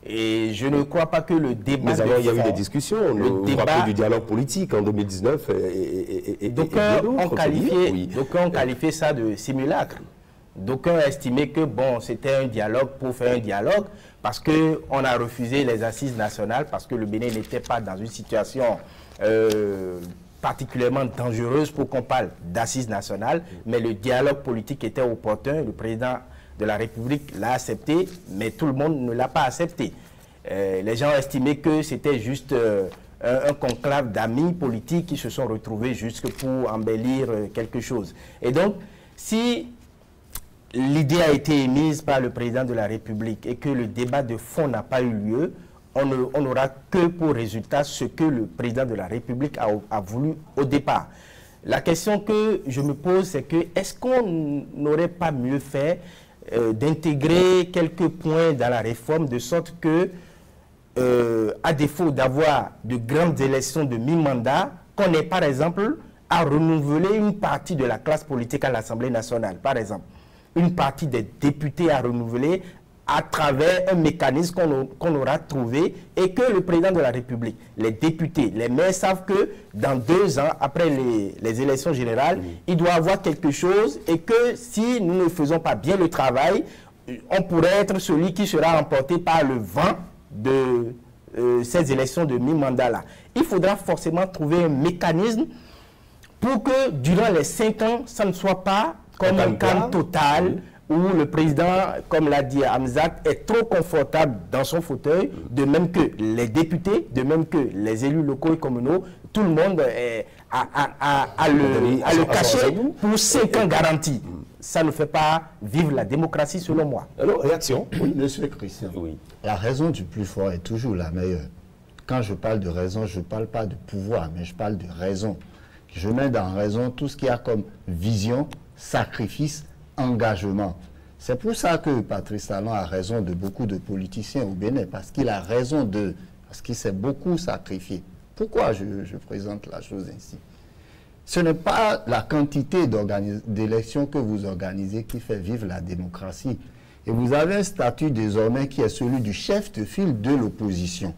Et je ne crois pas que le débat... Mais alors, il y a eu des discussions, le débat du dialogue politique en 2019. D'aucuns ont qualifié ça de simulacre. D'aucuns estimaient que bon, c'était un dialogue pour faire un dialogue, parce qu'on a refusé les assises nationales, parce que le Bénin n'était pas dans une situation particulièrement dangereuse pour qu'on parle d'assises nationales, mais le dialogue politique était opportun. Le président de la République l'a accepté, mais tout le monde ne l'a pas accepté. Les gens estimaient que c'était juste un conclave d'amis politiques qui se sont retrouvés juste pour embellir quelque chose. Et donc, si l'idée a été émise par le président de la République et que le débat de fond n'a pas eu lieu, on n'aura que pour résultat ce que le président de la République a voulu au départ. La question que je me pose, c'est que est-ce qu'on n'aurait pas mieux fait d'intégrer quelques points dans la réforme de sorte que, à défaut d'avoir de grandes élections de mi-mandat, qu'on ait par exemple à renouveler une partie de la classe politique à l'Assemblée nationale, par exemple. Une partie des députés à renouveler à travers un mécanisme qu'on aura trouvé et que le président de la République, les députés, les maires savent que dans 2 ans, après les élections générales, il doit y avoir quelque chose et que si nous ne faisons pas bien le travail, on pourrait être celui qui sera emporté par le vent de ces élections de mi-mandat-là. Il faudra forcément trouver un mécanisme pour que durant les 5 ans, ça ne soit pas comme un calme total, où le président, comme l'a dit Hamzat, est trop confortable dans son fauteuil, de même que les députés, de même que les élus locaux et communaux, tout le monde a le cachet pour 5 ans garantis. Ça ne fait pas vivre la démocratie, selon moi. Alors, réaction? Oui, monsieur Christian. Oui. La raison du plus fort est toujours la meilleure. Quand je parle de raison, je ne parle pas de pouvoir, mais je parle de raison. Je mets dans raison tout ce qu'il y a comme vision, sacrifice, engagement. C'est pour ça que Patrice Talon a raison de beaucoup de politiciens au Bénin, parce qu'il a raison parce qu'il s'est beaucoup sacrifié. Pourquoi je présente la chose ainsi? Ce n'est pas la quantité d'élections que vous organisez qui fait vivre la démocratie. Et vous avez un statut désormais qui est celui du chef de file de l'opposition.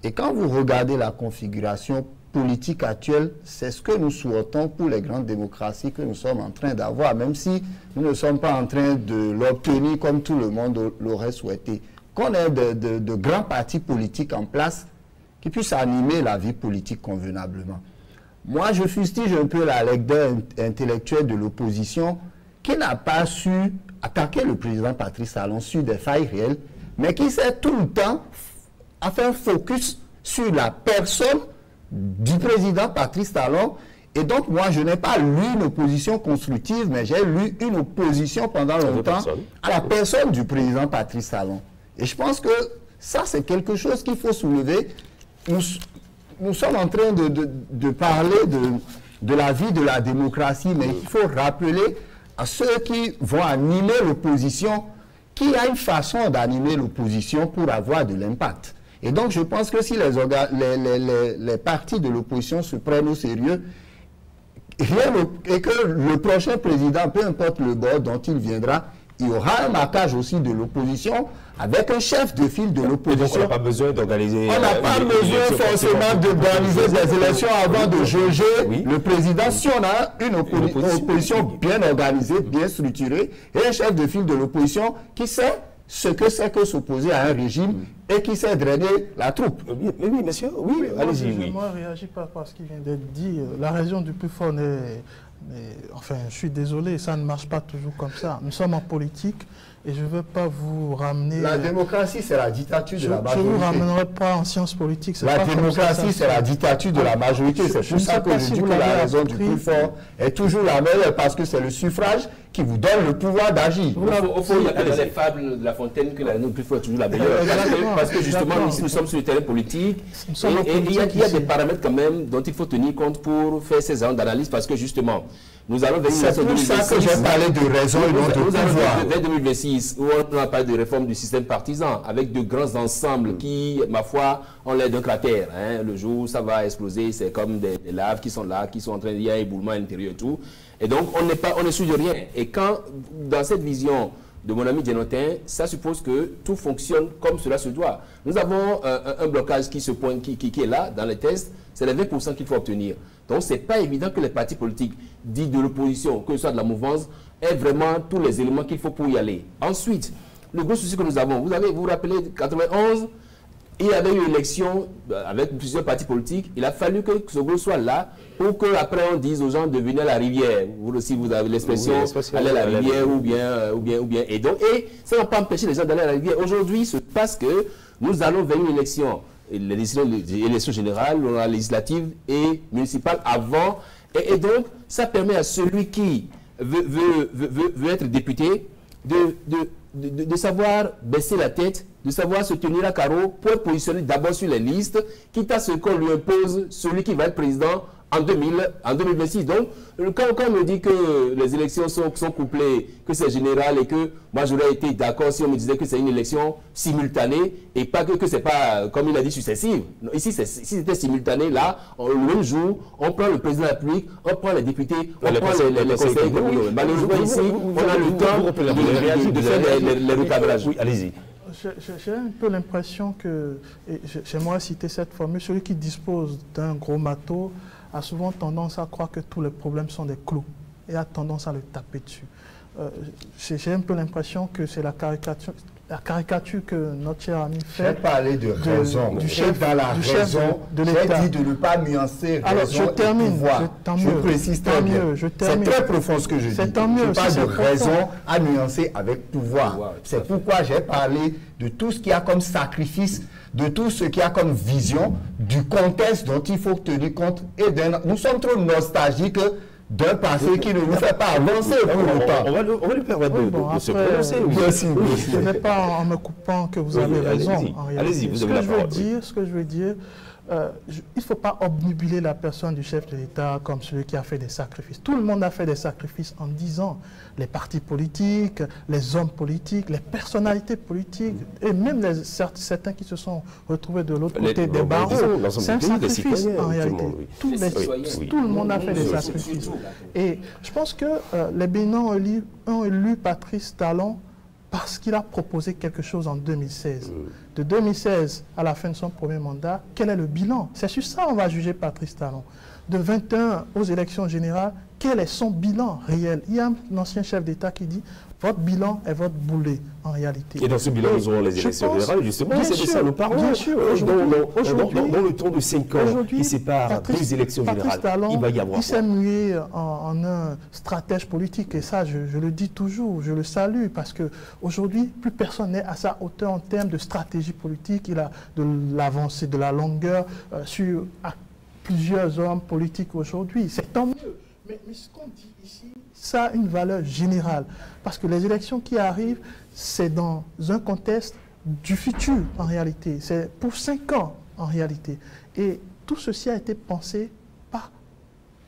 Et quand vous regardez la configuration politique actuelle, c'est ce que nous souhaitons pour les grandes démocraties que nous sommes en train d'avoir, même si nous ne sommes pas en train de l'obtenir comme tout le monde l'aurait souhaité. Qu'on ait de grands partis politiques en place qui puissent animer la vie politique convenablement. Moi, je fustige un peu la lecture intellectuelle de l'opposition qui n'a pas su attaquer le président Patrice Talon sur des failles réelles, mais qui s'est tout le temps a fait un focus sur la personne du président Patrice Talon. Et donc, moi, je n'ai pas lu une opposition constructive, mais j'ai lu une opposition pendant longtemps à la personne du président Patrice Talon. Et je pense que ça, c'est quelque chose qu'il faut soulever. Nous sommes en train de parler de la vie de la démocratie, mais il faut rappeler à ceux qui vont animer l'opposition qu'il y a une façon d'animer l'opposition pour avoir de l'impact. Et donc, je pense que si les partis de l'opposition se prennent au sérieux, et que le prochain président, peu importe le bord dont il viendra, il y aura un marquage aussi de l'opposition avec un chef de file de l'opposition. On n'a pas besoin d'organiser... On n'a pas besoin forcément d'organiser des élections avant de juger le président. Si on a une opposition bien organisée, bien structurée, et un chef de file de l'opposition qui sait ce que c'est que s'opposer à un régime et qui sait drainer la troupe. Oui, monsieur, oui, allez-y. Moi, je ne réagis pas par ce qui vient d'être dit. La raison du plus fort n'est... Enfin, je suis désolé, ça ne marche pas toujours comme ça. Nous sommes en politique et je ne veux pas vous ramener... La démocratie, c'est la dictature de la majorité. Je ne vous ramènerai pas en sciences politiques. La démocratie, c'est la dictature de la majorité. C'est pour ça que je dis que la raison du plus fort est toujours la meilleure, parce que c'est le suffrage qui vous donne le pouvoir d'agir. Au fond, il y a que dans les fables de La Fontaine que la plus forte toujours la meilleure. Parce que justement, ici, nous sommes sur le terrain politique. Et il y a des paramètres quand même dont il faut tenir compte pour faire ces ans d'analyse. Parce que justement, nous allons vers une C'est pour ça que j'ai parlé de raison et non de pouvoir. Vers 2026, où on a parlé de réforme du système partisan, avec de grands ensembles qui, ma foi, ont l'air d'un cratère. Hein. Le jour où ça va exploser, c'est comme des laves qui sont là, qui sont en train de y avoir un éboulement à l'intérieur et tout. Et donc, on n'est sûr de rien. Et quand, dans cette vision de mon ami Djenotin, ça suppose que tout fonctionne comme cela se doit. Nous avons un blocage qui est là, dans les tests, c'est les 20% qu'il faut obtenir. Donc, ce n'est pas évident que les partis politiques dits de l'opposition, que ce soit de la mouvance, aient vraiment tous les éléments qu'il faut pour y aller. Ensuite, le gros souci que nous avons, vous vous rappelez, 91, il y avait eu une élection avec plusieurs partis politiques. Il a fallu que Soglo soit là pour qu'après on dise aux gens de venir à la rivière. Vous aussi, vous avez l'expression aller à la rivière ou bien. Et ça n'a pas empêché les gens d'aller à la rivière. Aujourd'hui, il se passe que nous allons vers une élection. L'élection générale, la législative et municipale avant. Et donc, ça permet à celui qui veut être député de savoir baisser la tête, de savoir se tenir à carreau pour être positionné d'abord sur les listes, quitte à ce qu'on lui impose celui qui va être président en 2026. Donc, quand on me dit que les élections sont couplées, que c'est général et que moi j'aurais été d'accord si on me disait que c'est une élection simultanée et pas que c'est pas, comme il a dit, successive. Non, ici, si c'était simultané, là, le même jour, on prend le président de la République, on prend les députés, on prend les conseillers. Malheureusement, ici, on a le temps de faire les recadrages. Oui, allez-y. J'ai un peu l'impression que, j'aimerais citer cette formule, celui qui dispose d'un gros marteau a souvent tendance à croire que tous les problèmes sont des clous et a tendance à le taper dessus. J'ai un peu l'impression que c'est la caricature que notre cher ami fait. J'ai parlé de raison. Du chef dans la raison de l'État. J'ai dit de ne pas nuancer raison. Alors, je termine. Et pouvoir. Je précise très bien. C'est très profond ce que je dis. C'est tant mieux. Je parle de raison à nuancer avec pouvoir. C'est pourquoi j'ai parlé de tout ce qu'il y a comme sacrifice, de tout ce qu'il y a comme vision, du contexte dont il faut tenir compte. Nous sommes trop nostalgiques d'un passé qui ne nous fait pas avancer pour longtemps. On va lui permettre de se prononcer. Ce n'est pas en me coupant que vous avez raison. Allez-y, vous avez la parole. Ce que je veux dire, il ne faut pas obnubiler la personne du chef de l'État comme celui qui a fait des sacrifices. Tout le monde a fait des sacrifices en 10 ans. Les partis politiques, les hommes politiques, les personnalités politiques, et même certains qui se sont retrouvés de l'autre côté des barreaux. C'est un sacrifice en réalité. Tout le monde a fait des sacrifices. Et je pense que les Bénins ont élu Patrice Talon parce qu'il a proposé quelque chose en 2016. De 2016 à la fin de son premier mandat, quel est le bilan? C'est sur ça qu'on va juger Patrice Talon. De 21 aux élections générales, quel est son bilan réel? Il y a un ancien chef d'État qui dit « Votre bilan est votre boulet, en réalité. » Et dans ce bilan, nous aurons les élections générales, justement. C'est de ça nous parlons. Bien sûr. Dans le temps de 5 ans qui sépare deux élections générales, il va y avoir... Il s'est mué en un stratège politique. Et ça, je le dis toujours, je le salue. Parce qu'aujourd'hui, plus personne n'est à sa hauteur en termes de stratégie politique. Il a de l'avancée, de la longueur sur plusieurs hommes politiques aujourd'hui. C'est tant mieux. Mais ce qu'on dit ici, ça a une valeur générale. Parce que les élections qui arrivent, c'est dans un contexte du futur, en réalité. C'est pour 5 ans, en réalité. Et tout ceci a été pensé pas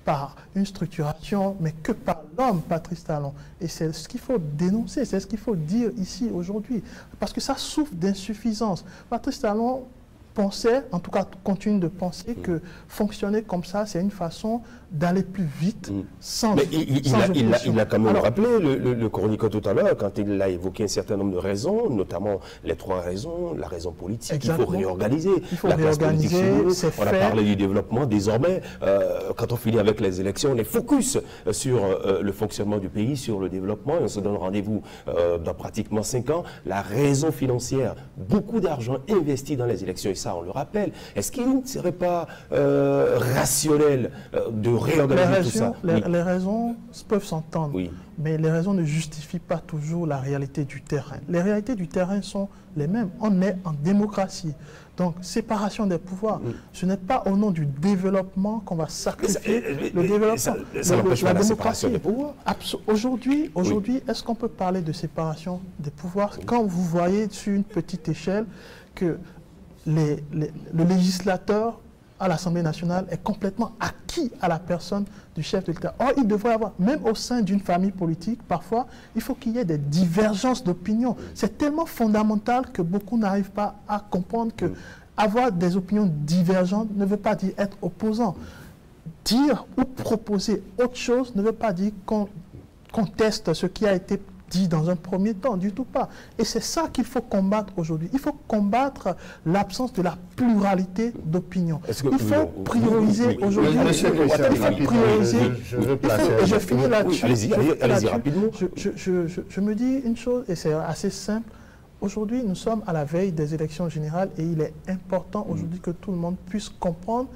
par une structuration, mais que par l'homme, Patrice Talon. Et c'est ce qu'il faut dénoncer, c'est ce qu'il faut dire ici, aujourd'hui. Parce que ça souffre d'insuffisance. Patrice Talon pensait, en tout cas continue de penser que fonctionner comme ça, c'est une façon d'aller plus vite sans... Mais il a quand même rappelé le chroniqueur tout à l'heure, quand il a évoqué un certain nombre de raisons, notamment les 3 raisons, la raison politique, exactement. Il faut réorganiser. Il faut réorganiser, on a parlé du développement, désormais, quand on finit avec les élections, on est focus sur le fonctionnement du pays, sur le développement, et on se donne rendez-vous dans pratiquement 5 ans. La raison financière, beaucoup d'argent investi dans les élections, et ça, ça, on le rappelle. Est-ce qu'il ne serait pas rationnel de réorganiser tout ça? Les raisons peuvent s'entendre, oui. Mais les raisons ne justifient pas toujours la réalité du terrain. Les réalités du terrain sont les mêmes. On est en démocratie. Donc, séparation des pouvoirs, ce n'est pas au nom du développement qu'on va sacrifier le développement. Ça n'empêche pas la séparation des pouvoirs. Aujourd'hui, est-ce qu'on peut parler de séparation des pouvoirs quand vous voyez sur une petite échelle que le législateur à l'Assemblée nationale est complètement acquis à la personne du chef de l'État. Or, il devrait y avoir, même au sein d'une famille politique, parfois, il faut qu'il y ait des divergences d'opinion. C'est tellement fondamental que beaucoup n'arrivent pas à comprendre que avoir des opinions divergentes ne veut pas dire être opposant. Dire ou proposer autre chose ne veut pas dire qu'on conteste ce qui a été dit dans un premier temps, du tout pas. Et c'est ça qu'il faut combattre aujourd'hui. Il faut combattre l'absence de la pluralité d'opinions. Il faut prioriser aujourd'hui. Je veux placer. Et je finis là-dessus. Allez-y rapidement. Je me dis une chose, et c'est assez simple. Aujourd'hui, nous sommes à la veille des élections générales et il est important aujourd'hui que tout le monde puisse comprendre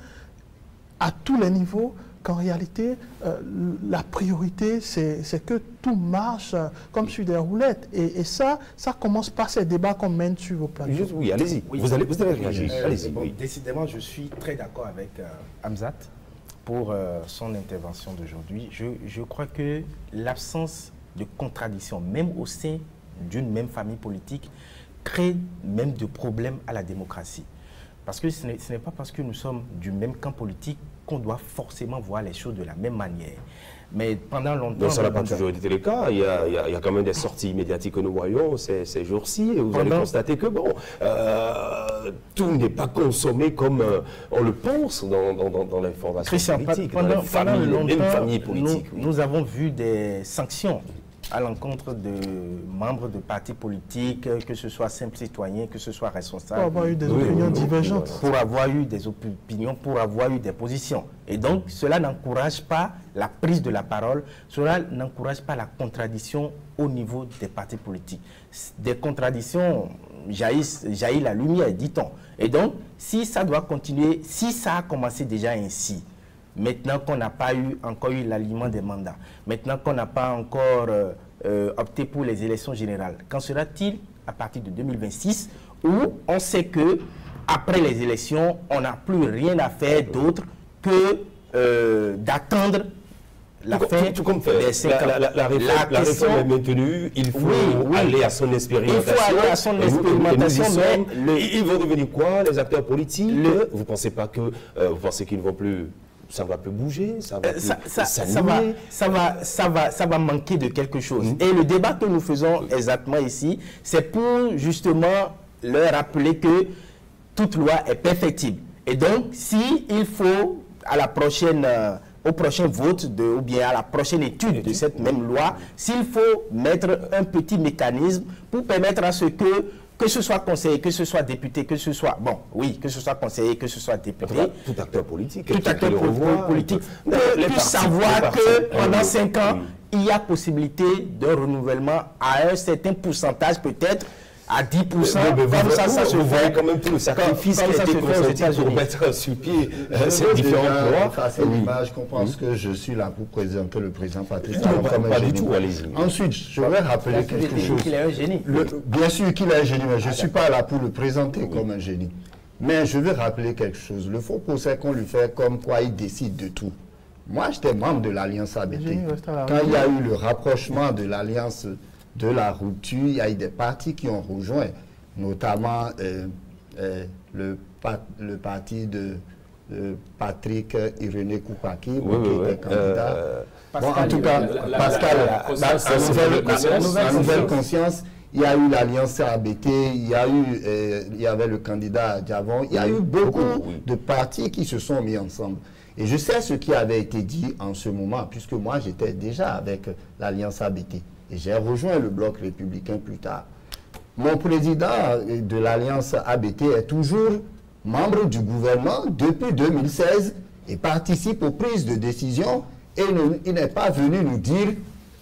à tous les niveaux qu'en réalité, la priorité, c'est que tout marche comme sur des roulettes. Et ça commence par ces débats qu'on mène sur vos plateaux. Oui, allez-y. Oui. Vous allez réagir. Allez-y. Bon, décidément, je suis très d'accord avec Hamzat pour son intervention d'aujourd'hui. Je crois que l'absence de contradiction, même au sein d'une même famille politique, crée même de problèmes à la démocratie. Parce que ce n'est pas parce que nous sommes du même camp politique qu'on doit forcément voir les choses de la même manière. Mais pendant longtemps... Donc ça n'a pas toujours été le cas. Il y a quand même des sorties médiatiques que nous voyons ces jours-ci. Et vous allez constater que, bon, tout n'est pas consommé comme on le pense dans l'information politique. Pendant longtemps, nous avons vu des sanctions à l'encontre de membres de partis politiques, que ce soit simples citoyens, que ce soit responsables. Pour avoir eu des opinions divergentes. Pour avoir eu des opinions, pour avoir eu des positions. Et donc, cela n'encourage pas la prise de la parole, cela n'encourage pas la contradiction au niveau des partis politiques. Des contradictions jaillit la lumière, dit-on. Et donc, si ça doit continuer, si ça a commencé déjà ainsi, maintenant qu'on n'a pas encore eu l'aliment des mandats, maintenant qu'on n'a pas encore opté pour les élections générales, qu'en sera-t-il à partir de 2026, où on sait que après les élections, on n'a plus rien à faire d'autre que d'attendre la fin des 5 ans. La réforme est maintenue, il faut aller à son expérimentation. Il faut aller à son expérimentation, mais ils vont devenir quoi, les acteurs politiques? Vous ne pensez pas que, vous pensez qu'ils ne vont plus... Ça ne va plus bouger, ça va manquer de quelque chose. Et le débat que nous faisons exactement ici, c'est pour justement leur rappeler que toute loi est perfectible. Et donc, s'il faut, à la prochaine, au prochain vote, ou bien à la prochaine étude de cette même loi, s'il faut mettre un petit mécanisme pour permettre à ce que ce soit conseiller, que ce soit député, que ce soit... Bon, oui, que ce soit conseiller, que ce soit député. Tout acteur politique. Tout acteur politique peut savoir que pendant 5 ans, il y a possibilité d'un renouvellement à un certain pourcentage, peut-être à 10%. Comme ça se voit quand même tout le sacrifice qui a été consenti pour mettre sur pied ces différents lois. C'est l'image qu'on pense que je suis là pour présenter le président Patrice Talon comme un génie. Ensuite, je vais rappeler quelque chose. Qu'il est un génie. Bien sûr qu'il est un génie, mais je ne suis pas là pour le présenter comme un génie. Mais je vais rappeler quelque chose. Le faux procès qu'on lui fait comme quoi il décide de tout. Moi, j'étais membre de l'Alliance ABT. Quand il y a eu le rapprochement de l'Alliance de la rupture, il y a eu des partis qui ont rejoint, notamment le parti de Patrick Irénée Koupaki, qui était candidat. En tout cas, Pascal, la nouvelle conscience, il y a eu l'Alliance ABT, il y avait le candidat Diavon, il y a eu beaucoup de partis qui se sont mis ensemble. Et je sais ce qui avait été dit en ce moment, puisque moi j'étais déjà avec l'Alliance ABT. Et j'ai rejoint le bloc républicain plus tard. Mon président de l'Alliance ABT est toujours membre du gouvernement depuis 2016 et participe aux prises de décision. Et il n'est pas venu nous dire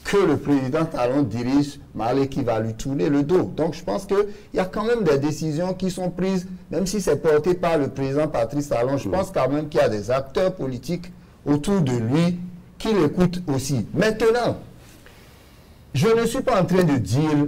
que le président Talon dirige, Malé qui va lui tourner le dos. Donc je pense qu'il y a quand même des décisions qui sont prises, même si c'est porté par le président Patrice Talon, je pense quand même qu'il y a des acteurs politiques autour de lui qui l'écoutent aussi. Maintenant, je ne suis pas en train de dire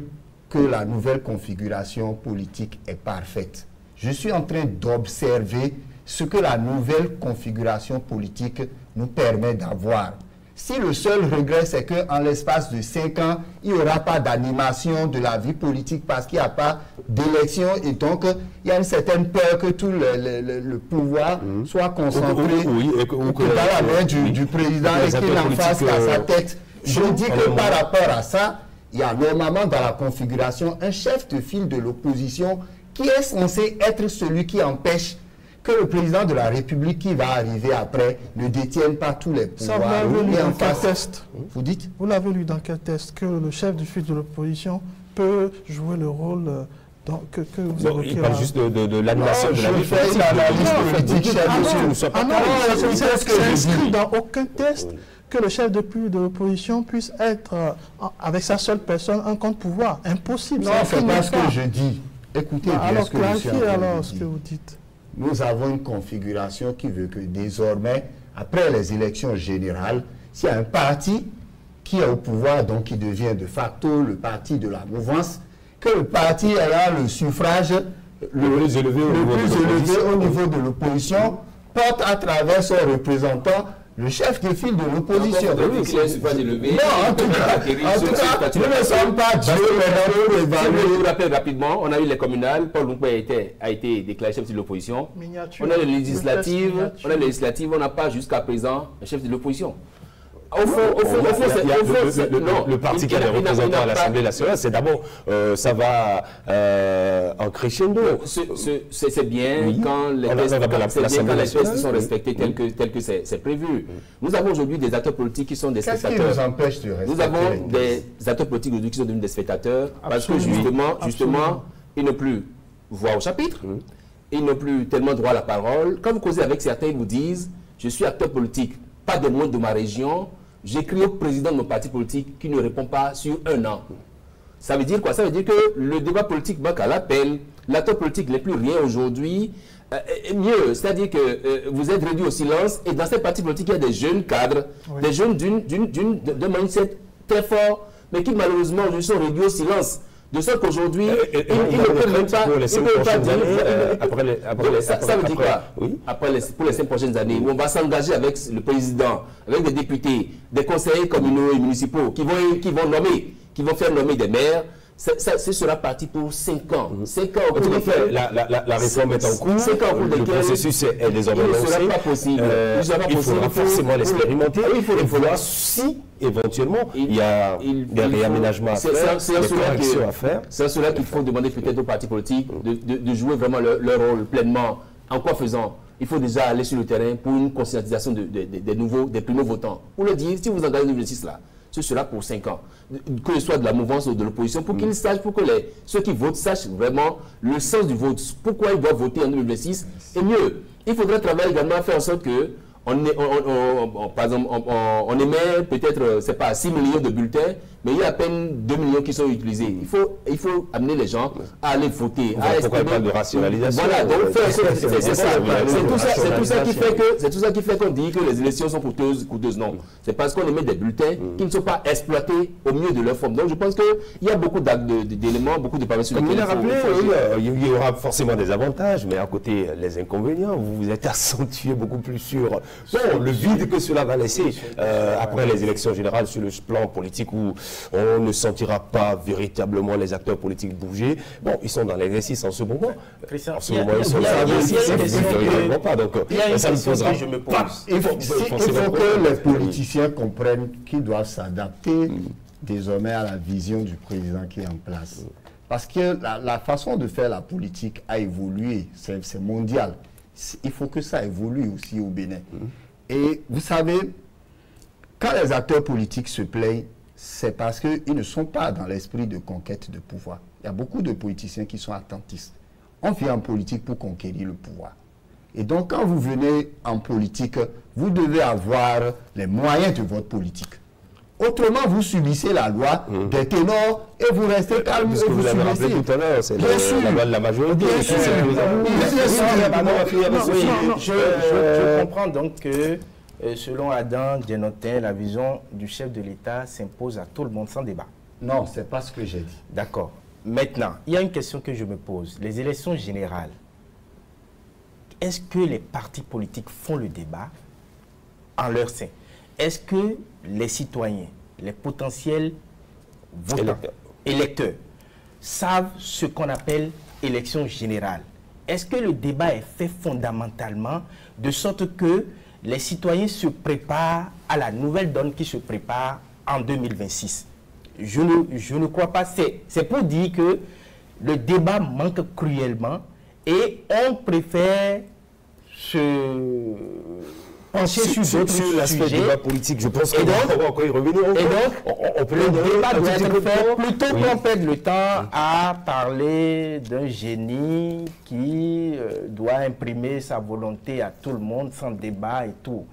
que la nouvelle configuration politique est parfaite. Je suis en train d'observer ce que la nouvelle configuration politique nous permet d'avoir. Si le seul regret, c'est qu'en l'espace de 5 ans, il n'y aura pas d'animation de la vie politique parce qu'il n'y a pas d'élection et donc il y a une certaine peur que tout le pouvoir soit concentré dans la main du président et qu'il n'en fasse qu'à sa tête. Je dis que par rapport à ça, il y a normalement dans la configuration un chef de file de l'opposition qui est censé être celui qui empêche que le président de la République qui va arriver après ne détienne pas tous les pouvoirs. Ça, vous l'avez lu et dans en quel face, test? Vous dites? Vous l'avez lu dans quel test que le chef du fil de l'opposition peut jouer le rôle que vous évoquez? Il parle juste de l'animation de la vie Je fais une analyse politique, chef de C'est inscrit dans aucun test que le chef de l'opposition puisse être avec sa seule personne un contre-pouvoir. Impossible. Non, c'est pas ce que je dis. Écoutez bien alors ce que je suis en train de alors ce que dire. vous dites. Nous avons une configuration qui veut que désormais, après les élections générales, s'il y a un parti qui est au pouvoir, donc qui devient de facto le parti de la mouvance, que le parti a le suffrage le plus élevé au niveau de l'opposition, porte à travers son représentant le chef de file de l'opposition. Non, en tout cas, nous ne sommes pas Dieu, mais nous évaluer. Je vous rappelle rapidement, on a eu les communales, Paul Loupé a été déclaré chef de l'opposition. On a les législatives, on n'a pas jusqu'à présent un chef de l'opposition. Le parti qui a des représentants à l'Assemblée nationale, c'est d'abord, ça va en crescendo. C'est bien quand les tests sont respectés tels que c'est prévu. Nous avons aujourd'hui des acteurs politiques qui sont des spectateurs. Qu'est-ce qui nous empêche de respecter? Nous avons des acteurs politiques aujourd'hui qui sont devenus des spectateurs parce que justement, ils n'ont plus voix au chapitre, ils n'ont plus tellement droit à la parole. Quand vous causez avec certains, ils vous disent, je suis acteur politique, pas de moins de ma région, j'écris au président de mon parti politique qui ne répond pas sur 1 an. Ça veut dire quoi? Ça veut dire que le débat politique manque à l'appel, l'acteur politique n'est plus rien aujourd'hui. Mieux, c'est-à-dire que vous êtes réduit au silence et dans ces partis politiques, il y a des jeunes cadres, des jeunes d'un mindset très fort, mais qui malheureusement sont réduits au silence. De sorte qu'aujourd'hui, ils ne peuvent même pas dire. Ça veut dire quoi? Pour les 5 prochaines années, où on va s'engager avec le président, avec des députés, des conseillers communaux et municipaux qui vont faire nommer des maires. Ce sera parti pour 5 ans. 5 ans au cours desquels la réforme est en cours. 5 ans au cours desquels le processus est désormais lancé. Il ne sera pas possible. Il faudra forcément l'expérimenter. Il faut voir si, éventuellement, il y a des réaménagements à faire, des corrections à faire. C'est à cela qu'il faut demander peut-être aux partis politiques de jouer vraiment leur rôle pleinement. En quoi faisant? Il faut déjà aller sur le terrain pour une conscientisation des primo-votants. Pour le dire, si vous engagez 2006 là, ce sera pour 5 ans. Que ce soit de la mouvance ou de l'opposition, pour qu'ils sachent, pour que ceux qui votent sachent vraiment le sens du vote, pourquoi ils doivent voter en 2026. Et mieux, il faudra travailler également à faire en sorte que par exemple, on émet peut-être, c'est pas 6 millions de bulletins, mais il y a à peine 2 millions qui sont utilisés. Il faut amener les gens à aller voter. Pourquoi il parle de rationalisation? Voilà, donc c'est ça. C'est tout ça qui fait qu'on dit que les élections sont coûteuses. Non, c'est parce qu'on émet des bulletins qui ne sont pas exploités au mieux de leur forme. Donc je pense qu'il y a beaucoup d'éléments, beaucoup de paramètres sur lesquels il a rappelé, il y aura forcément des avantages, mais à côté, les inconvénients, vous vous êtes accentué beaucoup plus sur le vide que cela va laisser après les élections générales sur le plan politique où on ne sentira pas véritablement les acteurs politiques bouger. Bon, ils sont dans l'exercice en ce moment. En ce moment, ils sont dans l'exercice, ils ne pas. Donc, ça ne posera pas. Il faut que les politiciens comprennent qu'ils doivent s'adapter désormais à la vision du président qui est en place. Parce que la façon de faire la politique a évolué, c'est mondial. Il faut que ça évolue aussi au Bénin. Et vous savez, quand les acteurs politiques se plaignent, c'est parce qu'ils ne sont pas dans l'esprit de conquête de pouvoir. Il y a beaucoup de politiciens qui sont attentistes. On vient en politique pour conquérir le pouvoir. Et donc, quand vous venez en politique, vous devez avoir les moyens de votre politique. Autrement, vous subissez la loi des ténors et vous restez calme et vous l'avez rappelé tout à l'heure, c'est la loi de la majorité. Je comprends donc que, selon Adam Djenotin, la vision du chef de l'État s'impose à tout le monde sans débat. Non, ce n'est pas ce que j'ai dit. D'accord. Maintenant, il y a une question que je me pose. Les élections générales, est-ce que les partis politiques font le débat en leur sein? Est-ce que les citoyens, les potentiels votants, électeurs, savent ce qu'on appelle élection générale? Est-ce que le débat est fait fondamentalement de sorte que les citoyens se préparent à la nouvelle donne qui se prépare en 2026? Je ne crois pas. C'est pour dire que le débat manque cruellement et on préfère se pencher sur l'aspect débat politique. Je pense qu'on va encore y revenir. Et donc, on peut le débat doit être fait plutôt qu'on perde le temps à parler d'un génie qui doit imprimer sa volonté à tout le monde sans débat et tout.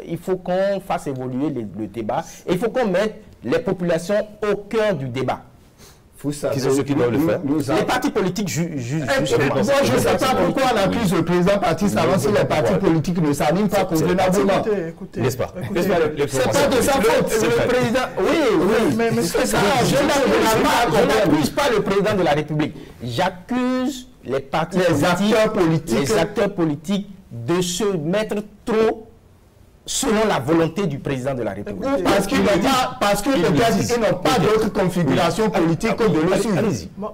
Il faut qu'on fasse évoluer le débat et il faut qu'on mette les populations au cœur du débat. Vous savez, qui sont ceux qui doivent le faire. Les partis politiques justement. Moi, je ne sais pas pourquoi on accuse le président Baptiste Talon si les partis politiques ne s'animent pas convenablement. Écoutez, n'est-ce pas? C'est pas de sa faute. Le président. Oui. Mais c'est ça. Je n'accuse pas le président de la République. J'accuse les partis les acteurs politiques de se mettre trop selon la volonté du président de la République. Parce qu'ils n'ont pas d'autre configuration politique que de le suivre.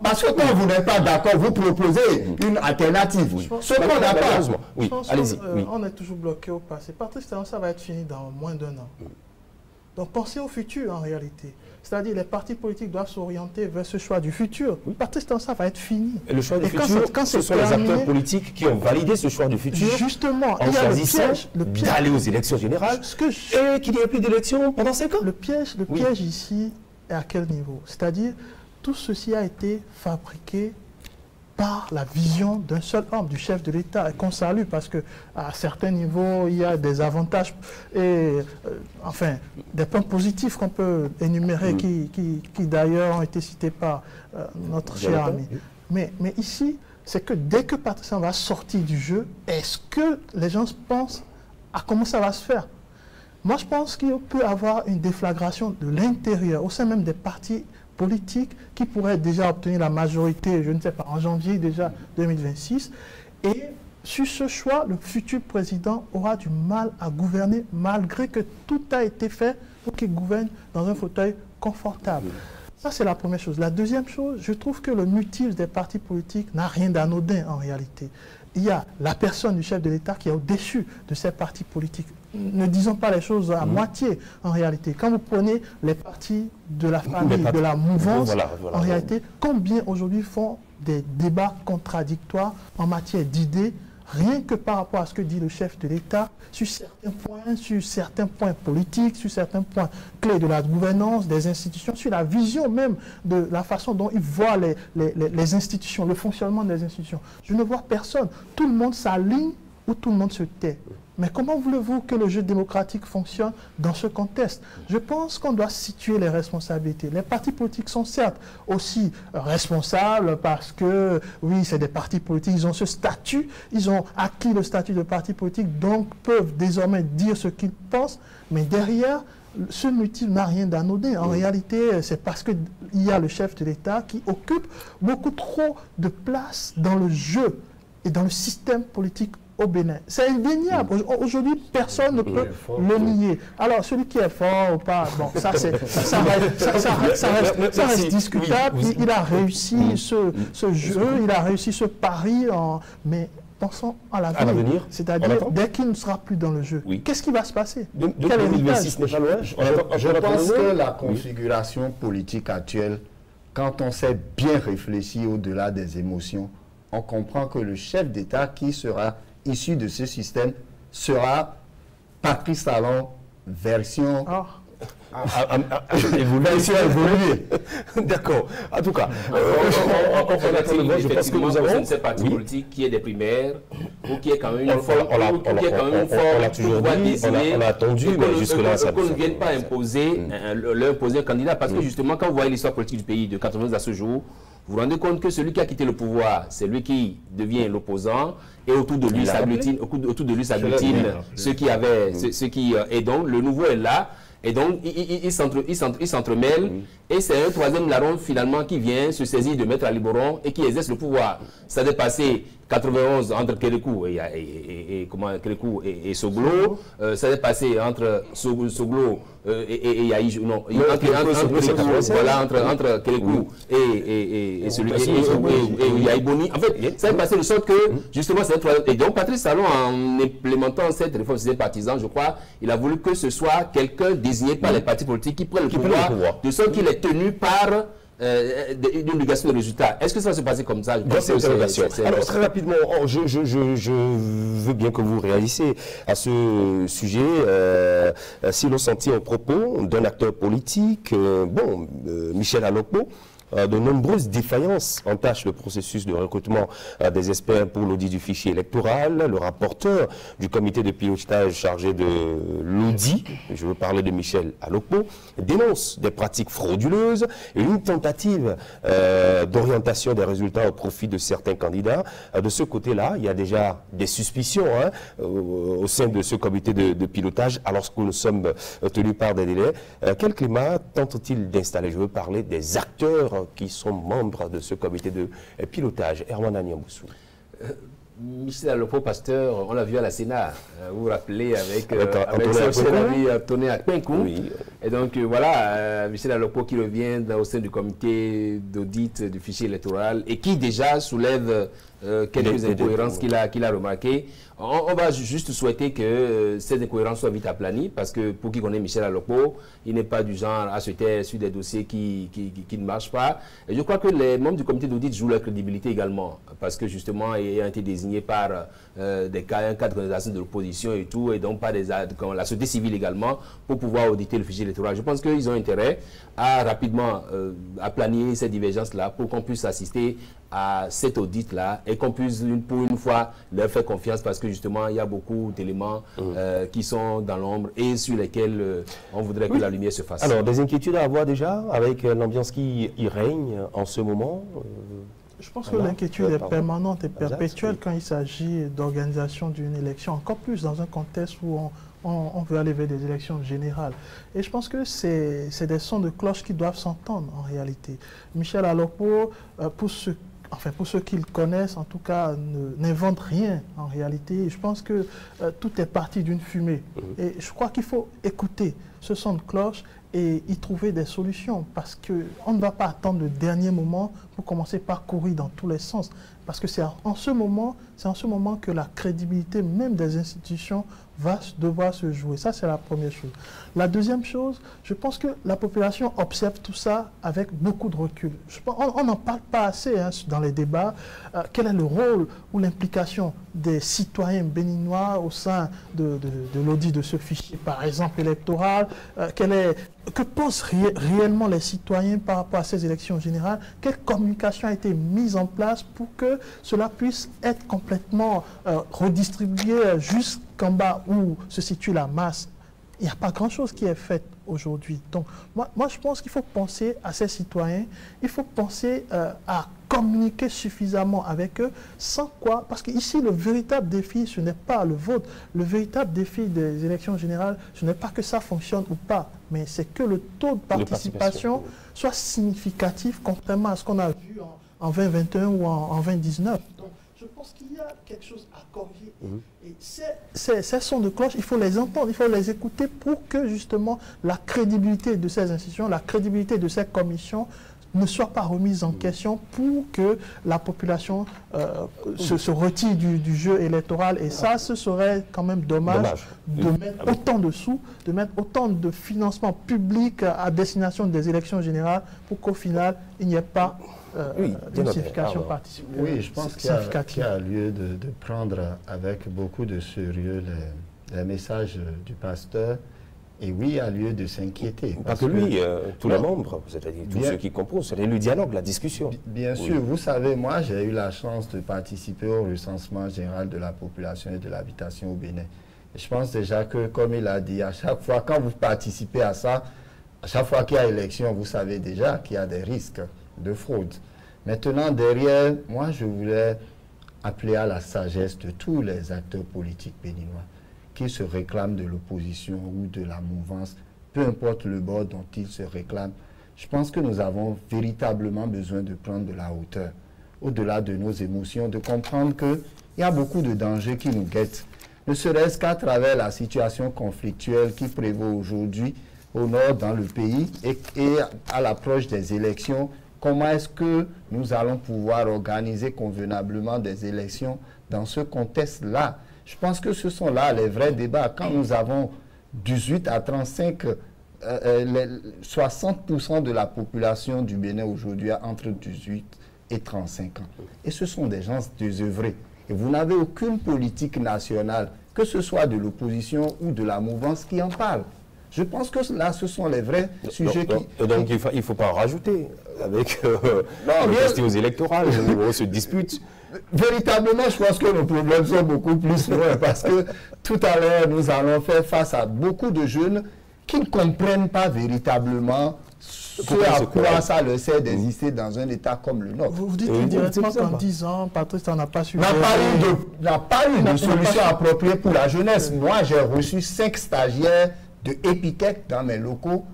Parce que quand vous n'êtes pas d'accord, vous proposez une alternative. Ce qu'on n'a pas. Oui, allez-y. On est toujours bloqué au passé. Patrice Talon, ça va être fini dans moins d'1 an. Donc pensez au futur en réalité. C'est-à-dire les partis politiques doivent s'orienter vers ce choix du futur. Patrice Talon, ça va être fini. Et le choix du futur, ce sont les acteurs politiques qui ont validé ce choix du futur. Justement, en choisissant d'aller aux élections générales et qu'il n'y ait plus d'élections pendant 5 ans. Le piège ici est à quel niveau? C'est-à-dire tout ceci a été fabriqué par la vision d'un seul homme, du chef de l'État, et qu'on salue parce qu'à certains niveaux, il y a des avantages et enfin des points positifs qu'on peut énumérer qui d'ailleurs ont été cités par notre cher ami. Mais ici, c'est que dès que Patrice Talon va sortir du jeu, est-ce que les gens pensent à comment ça va se faire? Moi, je pense qu'il peut y avoir une déflagration de l'intérieur, au sein même des partis politiques qui pourraient déjà obtenir la majorité, je ne sais pas, en janvier déjà 2026. Et sur ce choix, le futur président aura du mal à gouverner malgré que tout a été fait pour qu'il gouverne dans un fauteuil confortable. Ça, c'est la première chose. La deuxième chose, je trouve que le mutisme des partis politiques n'a rien d'anodin en réalité. Il y a la personne du chef de l'État qui est au-dessus de ces partis politiques. Ne disons pas les choses à moitié en réalité. Quand vous prenez les partis de la famille, de la mouvance, en réalité, combien aujourd'hui font des débats contradictoires en matière d'idées, rien que par rapport à ce que dit le chef de l'État sur certains points politiques, sur certains points clés de la gouvernance, des institutions, sur la vision même de la façon dont ils voient les institutions, le fonctionnement des institutions. Je ne vois personne. Tout le monde s'aligne ou tout le monde se tait. Mais comment voulez-vous que le jeu démocratique fonctionne dans ce contexte? Je pense qu'on doit situer les responsabilités. Les partis politiques sont certes aussi responsables parce que, oui, c'est des partis politiques, ils ont ce statut, ils ont acquis le statut de parti politique, donc peuvent désormais dire ce qu'ils pensent, mais derrière, ce mutisme n'a rien d'anodin. En réalité, c'est parce qu'il y a le chef de l'État qui occupe beaucoup trop de place dans le jeu et dans le système politique au Bénin. C'est indéniable. Aujourd'hui, personne ne peut le nier. Alors, celui qui est fort ou pas, bon, ça reste discutable. Il a réussi ce jeu, il a réussi ce pari, mais pensons à l'avenir. C'est-à-dire, dès qu'il ne sera plus dans le jeu, qu'est-ce qui va se passer? Quel héritage? Je pense que la configuration politique actuelle, quand on sait bien réfléchir au-delà des émotions, on comprend que le chef d'État qui sera issu de ce système sera Patrice Talon version Et vous laissez évoluer. D'accord. En tout cas, je pense que nous avons cette partie politique qui est des primaires ou qui est quand même une forme. On l'a toujours dit, on a attendu, mais jusque-là, ça qu'on ne vienne pas imposer un candidat. Parce que justement, quand vous voyez l'histoire politique du pays de 80 à ce jour, vous vous rendez compte que celui qui a quitté le pouvoir, c'est lui qui devient l'opposant, et autour de lui s'agglutinent ceux qui avaient, et donc le nouveau est là, et donc il s'entremêle, et c'est un troisième larron finalement qui vient se saisir de Maître Ali Boron et qui exerce le pouvoir. Ça a dépassé 91 entre Kérékou et Soglo, ça a passé entre Soglo et Yaïj, non, entre Kérékou et Yaïboni. En fait, ça a passé de sorte que, justement, et donc Patrice Talon, en implémentant cette réforme des partisans, je crois, il a voulu que ce soit quelqu'un désigné par les partis politiques qui prennent le pouvoir, de sorte qu'il est tenu par une obligation de résultat. Est-ce que ça va se passer comme ça? Alors, très rapidement, je veux bien que vous réagissiez à ce sujet. Si l'on sentit un propos d'un acteur politique, Michel Alokpo, de nombreuses défaillances entachent le processus de recrutement des experts pour l'audit du fichier électoral. Le rapporteur du comité de pilotage chargé de l'audit, je veux parler de Michel Alokpo, dénonce des pratiques frauduleuses et une tentative d'orientation des résultats au profit de certains candidats. De ce côté-là, il y a déjà des suspicions au sein de ce comité de pilotage, alors que nous sommes tenus par des délais. Quel climat tente-t-il d'installer? Je veux parler des acteurs qui sont membres de ce comité de pilotage. Erwan Anyamboussou. Michel Alokpo, pasteur, on l'a vu à la Sénat, vous vous rappelez, avec son cher ami Tony Akpenkou. Oui. Et donc voilà, Michel Alokpo qui revient au sein du comité d'audit du fichier électoral et qui déjà soulève quelques incohérences qu'il a remarquées. On va juste souhaiter que ces incohérences soient vite aplanies, parce que pour qui connaît Michel Alokpo, il n'est pas du genre à se taire sur des dossiers qui ne marchent pas. Et je crois que les membres du comité d'audit jouent leur crédibilité également, parce que justement, ayant été désignés par un cadre d'organisation de l'opposition et tout, et donc par la société civile également, pour pouvoir auditer le fichier électoral. Je pense qu'ils ont intérêt à rapidement aplanir ces divergences-là pour qu'on puisse assister à cet audit-là et qu'on puisse, pour une fois, leur faire confiance, parce que justement, il y a beaucoup d'éléments qui sont dans l'ombre et sur lesquels on voudrait que la lumière se fasse. Alors, des inquiétudes à avoir déjà avec l'ambiance qui y règne en ce moment Je pense que l'inquiétude est permanente et perpétuelle quand il s'agit d'organisation d'une élection, encore plus dans un contexte où on veut aller vers des élections générales. Et je pense que c'est des sons de cloche qui doivent s'entendre en réalité. Michel Alokpo, pour ceux qui le connaissent, en tout cas, n'invente rien en réalité. Je pense que tout est parti d'une fumée. Et je crois qu'il faut écouter ce son de cloche et y trouver des solutions, parce qu'on ne va pas attendre le dernier moment pour commencer par courir dans tous les sens. Parce que c'est en ce moment que la crédibilité même des institutions va devoir se jouer. Ça, c'est la première chose. La deuxième chose, je pense que la population observe tout ça avec beaucoup de recul. On n'en parle pas assez dans les débats. Quel est le rôle ou l'implication des citoyens béninois au sein de l'audit de ce fichier, par exemple, électoral? Que pensent réellement les citoyens par rapport à ces élections générales? Quelle communication a été mise en place pour que cela puisse être complètement redistribué jusqu'en bas où se situe la masse? Il n'y a pas grand-chose qui est fait aujourd'hui. Donc, moi, je pense qu'il faut penser à ces citoyens, il faut penser à communiquer suffisamment avec eux, sans quoi, parce qu'ici, le véritable défi, ce n'est pas le vôtre. Le véritable défi des élections générales, ce n'est pas que ça fonctionne ou pas, mais c'est que le taux de participation soit significatif, contrairement à ce qu'on a vu en 2021 ou en 2019. Donc, je pense qu'il y a quelque chose à corriger. Et ces sons de cloche, il faut les entendre, il faut les écouter pour que justement la crédibilité de ces institutions, la crédibilité de ces commissions ne soit pas remise en question, pour que la population se retire du jeu électoral. Et ça, ce serait quand même dommage de mettre autant de sous, de mettre autant de financement public à destination des élections générales pour qu'au final, il n'y ait pas une signification participative. Oui, je pense qu'il y a lieu de prendre avec beaucoup de sérieux les messages du pasteur Et oui, il y a lieu de s'inquiéter. Pas que lui, tous les membres, c'est-à-dire tous ceux qui composent, c'est le dialogue, la discussion. Bien sûr, vous savez, moi j'ai eu la chance de participer au recensement général de la population et de l'habitation au Bénin. Et je pense déjà que, comme il a dit, à chaque fois, quand vous participez à ça, à chaque fois qu'il y a élection, vous savez déjà qu'il y a des risques de fraude. Maintenant, derrière, moi je voulais appeler à la sagesse de tous les acteurs politiques béninois qui se réclament de l'opposition ou de la mouvance, peu importe le bord dont ils se réclament. Je pense que nous avons véritablement besoin de prendre de la hauteur, au-delà de nos émotions, de comprendre qu'il y a beaucoup de dangers qui nous guettent, ne serait-ce qu'à travers la situation conflictuelle qui prévaut aujourd'hui au nord dans le pays et à l'approche des élections. Comment est-ce que nous allons pouvoir organiser convenablement des élections dans ce contexte-là? Je pense que ce sont là les vrais débats. Quand nous avons 18 à 35, 60% de la population du Bénin aujourd'hui a entre 18 et 35 ans. Et ce sont des gens désœuvrés. Et vous n'avez aucune politique nationale, que ce soit de l'opposition ou de la mouvance, qui en parle. Je pense que là, ce sont les vrais sujets qui... Donc il ne faut pas en rajouter avec les questions électorales où on se dispute. Véritablement, je pense que nos problèmes sont beaucoup plus loin parce que tout à l'heure, nous allons faire face à beaucoup de jeunes qui ne comprennent pas véritablement ce à quoi ça leur sert d'exister dans un État comme le nôtre. Vous dites indirectement qu'en 10 ans, Patrice n'a pas su... N'a pas eu de solution appropriée pour la jeunesse. Moi, j'ai reçu 5 stagiaires de Epitech dans mes locaux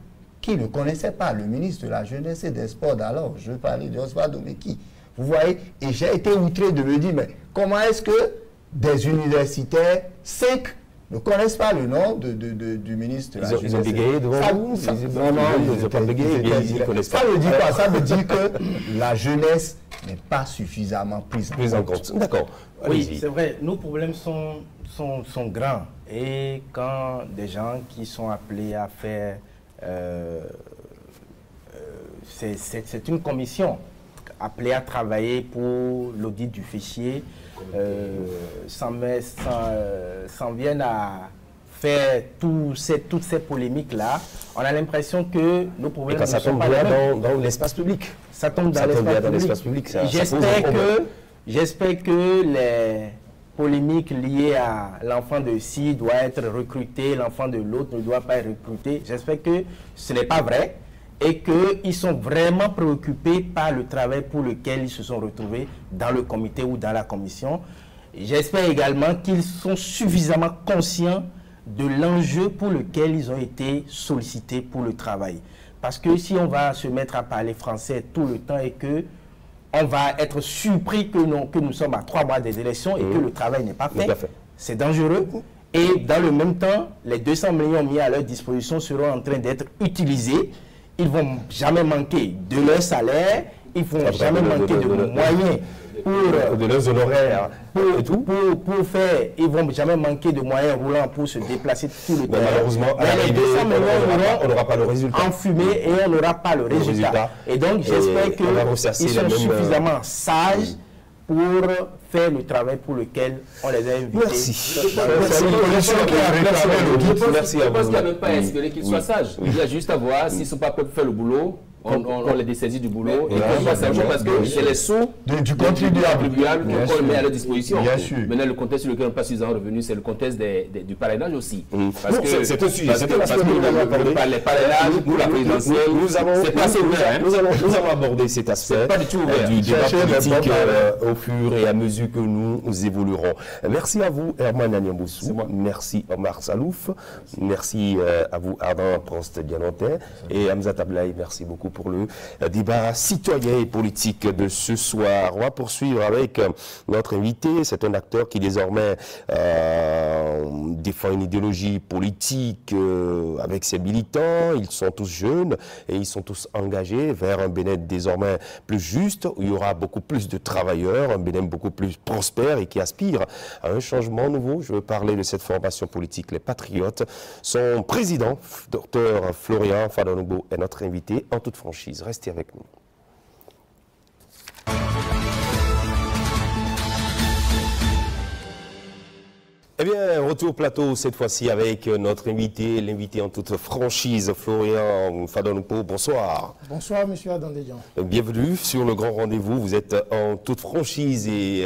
qui ne connaissaient pas le ministre de la Jeunesse et des Sports d'alors. Je veux parler de Osvaldo Meki. Vous voyez, et j'ai été outré de me dire, mais comment est-ce que des universitaires, 5, ne connaissent pas le nom du ministre de la Jeunesse? Ils ont bégayé devant vous? Ils n'ont pas bégayé, ils ne connaissent pas. Ça veut dire quoi? Ça veut dire que la jeunesse n'est pas suffisamment prise en compte. D'accord. Oui, c'est vrai, nos problèmes sont grands. Et quand des gens qui sont appelés à faire... c'est une commission appelée à travailler pour l'audit du fichier, s'en viennent à faire toutes ces polémiques-là. On a l'impression que nos problèmes ne sont pas là dans l'espace public. Ça tombe dans l'espace public. J'espère que les polémiques liées à l'enfant de ci doit être recruté, l'enfant de l'autre ne doit pas être recruté. J'espère que ce n'est pas vrai et qu'ils sont vraiment préoccupés par le travail pour lequel ils se sont retrouvés dans le comité ou dans la commission. J'espère également qu'ils sont suffisamment conscients de l'enjeu pour lequel ils ont été sollicités pour le travail. Parce que si on va se mettre à parler français tout le temps et que on va être surpris que nous sommes à 3 mois des élections et que le travail n'est pas fait, c'est dangereux. Et dans le même temps, les 200 millions mis à leur disposition seront en train d'être utilisés. Ils ne vont jamais manquer de leur salaire, ils ne vont jamais manquer de moyens de leurs honoraires pour faire, ils ne vont jamais manquer de moyens roulants pour se déplacer tout le temps. Malheureusement, on n'aura pas le résultat. Enfumé et on n'aura pas le résultat. Et donc, j'espère qu'ils sont suffisamment sages pour faire le travail pour lequel on les a invités. Merci. Merci à vous. Je pense qu'il n'y a même pas à espérer qu'ils soient sages. Il y a juste à voir s'ils ne sont pas prêts pour faire le boulot. On les dessaisit du boulot et on va s'arranger parce que c'est les sous du contribuable qu'on met à leur disposition. Bien sûr. Maintenant, le contexte sur lequel on passe suffisamment revenu, c'est le contexte du parrainage aussi. C'est un sujet. Parce que les parrainages, nous, la présidentielle, c'est pas assez ouvert. Nous allons aborder cet aspect du débat politique au fur et à mesure que nous évoluerons. Merci à vous, Herman Agnamboussou. Merci, Omar Salouf. Merci à vous, Ardent Prost Dianantais. Et Hamza Tablaï, merci beaucoup pour le débat citoyen et politique de ce soir. On va poursuivre avec notre invité. C'est un acteur qui désormais défend une idéologie politique avec ses militants. Ils sont tous jeunes et ils sont tous engagés vers un Bénin désormais plus juste, où il y aura beaucoup plus de travailleurs, un Bénin beaucoup plus prospère et qui aspire à un changement nouveau. Je veux parler de cette formation politique, les Patriotes. Son président, Dr Florian Fadonoubo, est notre invité en toute franchise. Restez avec nous. Eh bien, retour au plateau cette fois-ci avec notre invité, l'invité en toute franchise, Florian Fadonoupo. Bonsoir. Bonsoir, monsieur Adandédian. Bienvenue sur le grand rendez-vous. Vous êtes en toute franchise et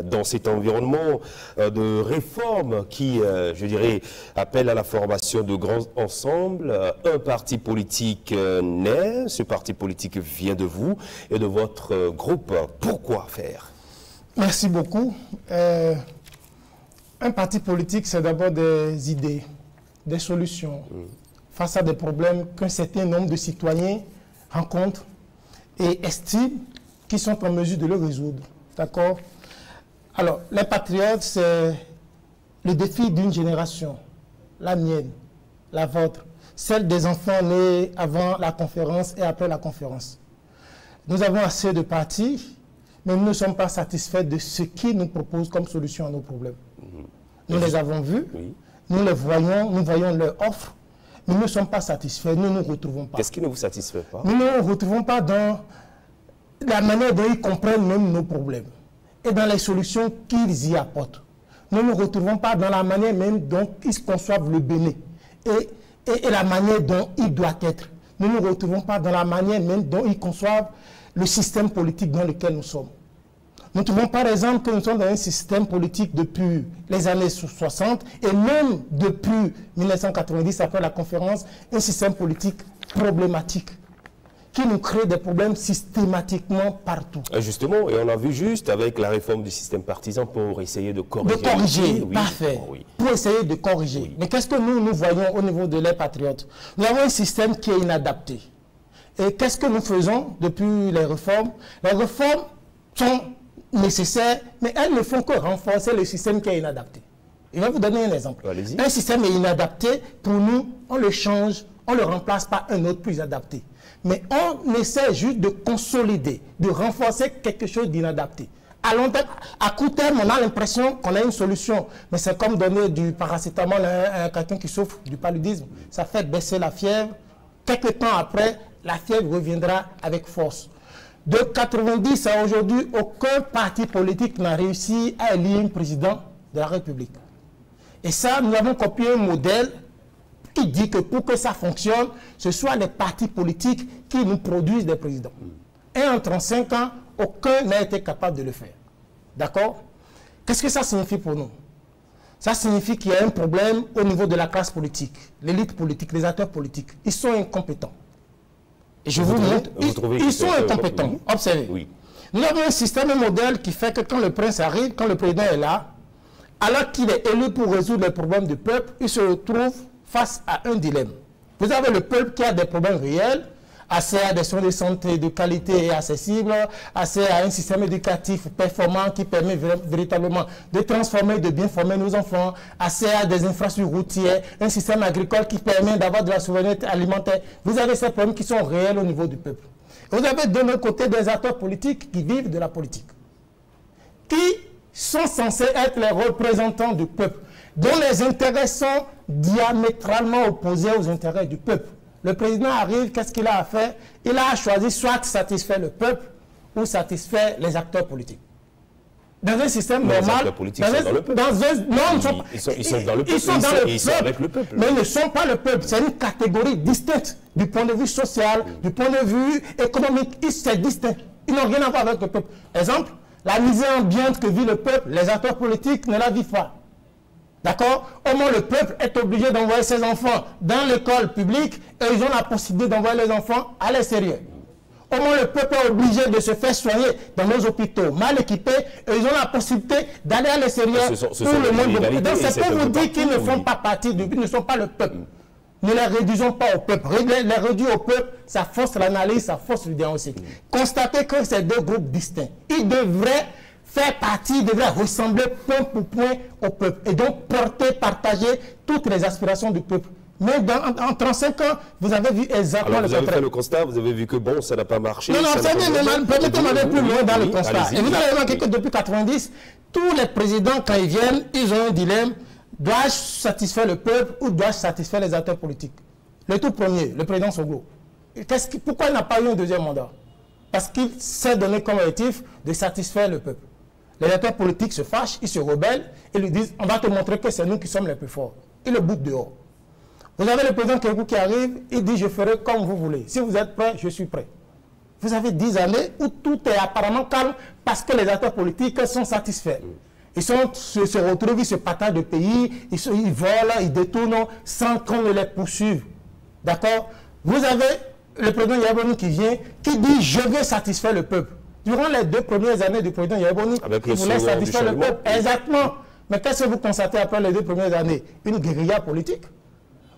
dans cet environnement de réforme qui, je dirais, appelle à la formation de grands ensembles. Un parti politique naît. Ce parti politique vient de vous et de votre groupe. Pourquoi faire? Merci beaucoup. Un parti politique, c'est d'abord des idées, des solutions face à des problèmes qu'un certain nombre de citoyens rencontrent et estiment qu'ils sont en mesure de le résoudre. D'accord? Alors, les patriotes, c'est le défi d'une génération, la mienne, la vôtre, celle des enfants nés avant la conférence et après la conférence. Nous avons assez de partis, mais nous ne sommes pas satisfaits de ce qu'ils nous proposent comme solution à nos problèmes. Nous les avons vus, nous les voyons, nous voyons leur offre, mais nous ne sommes pas satisfaits, nous ne nous retrouvons pas. Qu'est-ce qui ne vous satisfait pas? Nous ne nous retrouvons pas dans la manière dont ils comprennent même nos problèmes et dans les solutions qu'ils y apportent. Nous ne nous retrouvons pas dans la manière même dont ils conçoivent le Bénin et la manière dont il doit être. Nous ne nous retrouvons pas dans la manière même dont ils conçoivent le système politique dans lequel nous sommes. Nous trouvons par exemple que nous sommes dans un système politique depuis les années 60 et même depuis 1990, après la conférence, un système politique problématique qui nous crée des problèmes systématiquement partout. Justement, et on a vu juste avec la réforme du système partisan pour essayer de corriger. De corriger, oui, parfait. Oui. Pour essayer de corriger. Oui. Mais qu'est-ce que nous voyons au niveau de les patriotes? Nous avons un système qui est inadapté. Et qu'est-ce que nous faisons depuis les réformes? Les réformes sont nécessaires, mais elles ne font que renforcer le système qui est inadapté. Je vais vous donner un exemple. Un système est inadapté, pour nous, on le change, on le remplace par un autre plus adapté. Mais on essaie juste de consolider, de renforcer quelque chose d'inadapté. À long terme, à court terme, on a l'impression qu'on a une solution. Mais c'est comme donner du paracétamol à quelqu'un qui souffre du paludisme. Ça fait baisser la fièvre. Quelques temps après, la fièvre reviendra avec force. De 90 à aujourd'hui, aucun parti politique n'a réussi à élire un président de la République. Et ça, nous avons copié un modèle qui dit que pour que ça fonctionne, ce soit les partis politiques qui nous produisent des présidents. Et en 35 ans, aucun n'a été capable de le faire. D'accord? Qu'est-ce que ça signifie pour nous? Ça signifie qu'il y a un problème au niveau de la classe politique, l'élite politique, les acteurs politiques. Ils sont incompétents. Et je vous montre, ils sont incompétents. Oui. Observez. Oui. Nous avons un système, un modèle qui fait que quand le prince arrive, quand le président est là, alors qu'il est élu pour résoudre les problèmes du peuple, il se retrouve face à un dilemme. Vous avez le peuple qui a des problèmes réels, accès à des soins de santé de qualité et accessibles, accès à un système éducatif performant qui permet véritablement de transformer, de bien former nos enfants, accès à des infrastructures routières, un système agricole qui permet d'avoir de la souveraineté alimentaire. Vous avez ces problèmes qui sont réels au niveau du peuple. Vous avez de l'autre côté des acteurs politiques qui vivent de la politique, qui sont censés être les représentants du peuple, dont les intérêts sont diamétralement opposés aux intérêts du peuple. Le président arrive, qu'est-ce qu'il a à faire? Il a choisi soit satisfaire le peuple ou satisfaire les acteurs politiques. Dans un système normal... Les acteurs politiques sont dans le peuple. Ils sont dans le peuple. Ils sont avec le peuple. Mais ils ne sont pas le peuple. C'est une catégorie distincte du point de vue social, du point de vue économique. C'est distinct. Ils n'ont rien à voir avec le peuple. Exemple, la misère ambiante que vit le peuple, les acteurs politiques ne la vivent pas. D'accord? Au moins, le peuple est obligé d'envoyer ses enfants dans l'école publique et ils ont la possibilité d'envoyer les enfants à l'extérieur. Au moins, le peuple est obligé de se faire soigner dans nos hôpitaux mal équipés et ils ont la possibilité d'aller à l'extérieur pour le monde. Donc, c'est pour vous dire qu'ils ne font pas partie du peuple, ils ne sont pas le peuple. Ne les réduisons pas au peuple. Les réduire au peuple, ça force l'analyse, ça force le diagnostic. Constatez que c'est deux groupes distincts. Ils devraient faire partie, devrait ressembler point pour point au peuple et donc porter, partager toutes les aspirations du peuple. Mais en 35 ans, vous avez vu exactement le contraire. Vous avez fait le constat, vous avez vu que bon, ça n'a pas marché. Non, permettez-moi d'aller plus loin dans le constat. Et vous avez remarqué que depuis 90, tous les présidents, quand ils viennent, ils ont un dilemme. Dois-je satisfaire le peuple ou dois-je satisfaire les acteurs politiques? Le tout premier, le président Soglo. Pourquoi il n'a pas eu un deuxième mandat? Parce qu'il s'est donné comme objectif de satisfaire le peuple. Les acteurs politiques se fâchent, ils se rebellent, ils lui disent, on va te montrer que c'est nous qui sommes les plus forts. Ils le boutent dehors. Vous avez le président Kékou qui arrive, il dit, je ferai comme vous voulez. Si vous êtes prêts, je suis prêt. Vous avez 10 années où tout est apparemment calme parce que les acteurs politiques sont satisfaits. Ils se retrouvent, ils se partagent de pays, ils volent, ils détournent sans qu'on ne les poursuive. D'accord? Vous avez le président Yaboni qui vient, qui dit, je veux satisfaire le peuple. Durant les 2 premières années du président Yaboni, il voulait satisfaire le peuple. Exactement. Mais qu'est-ce que vous constatez après les 2 premières années? Une guérilla politique,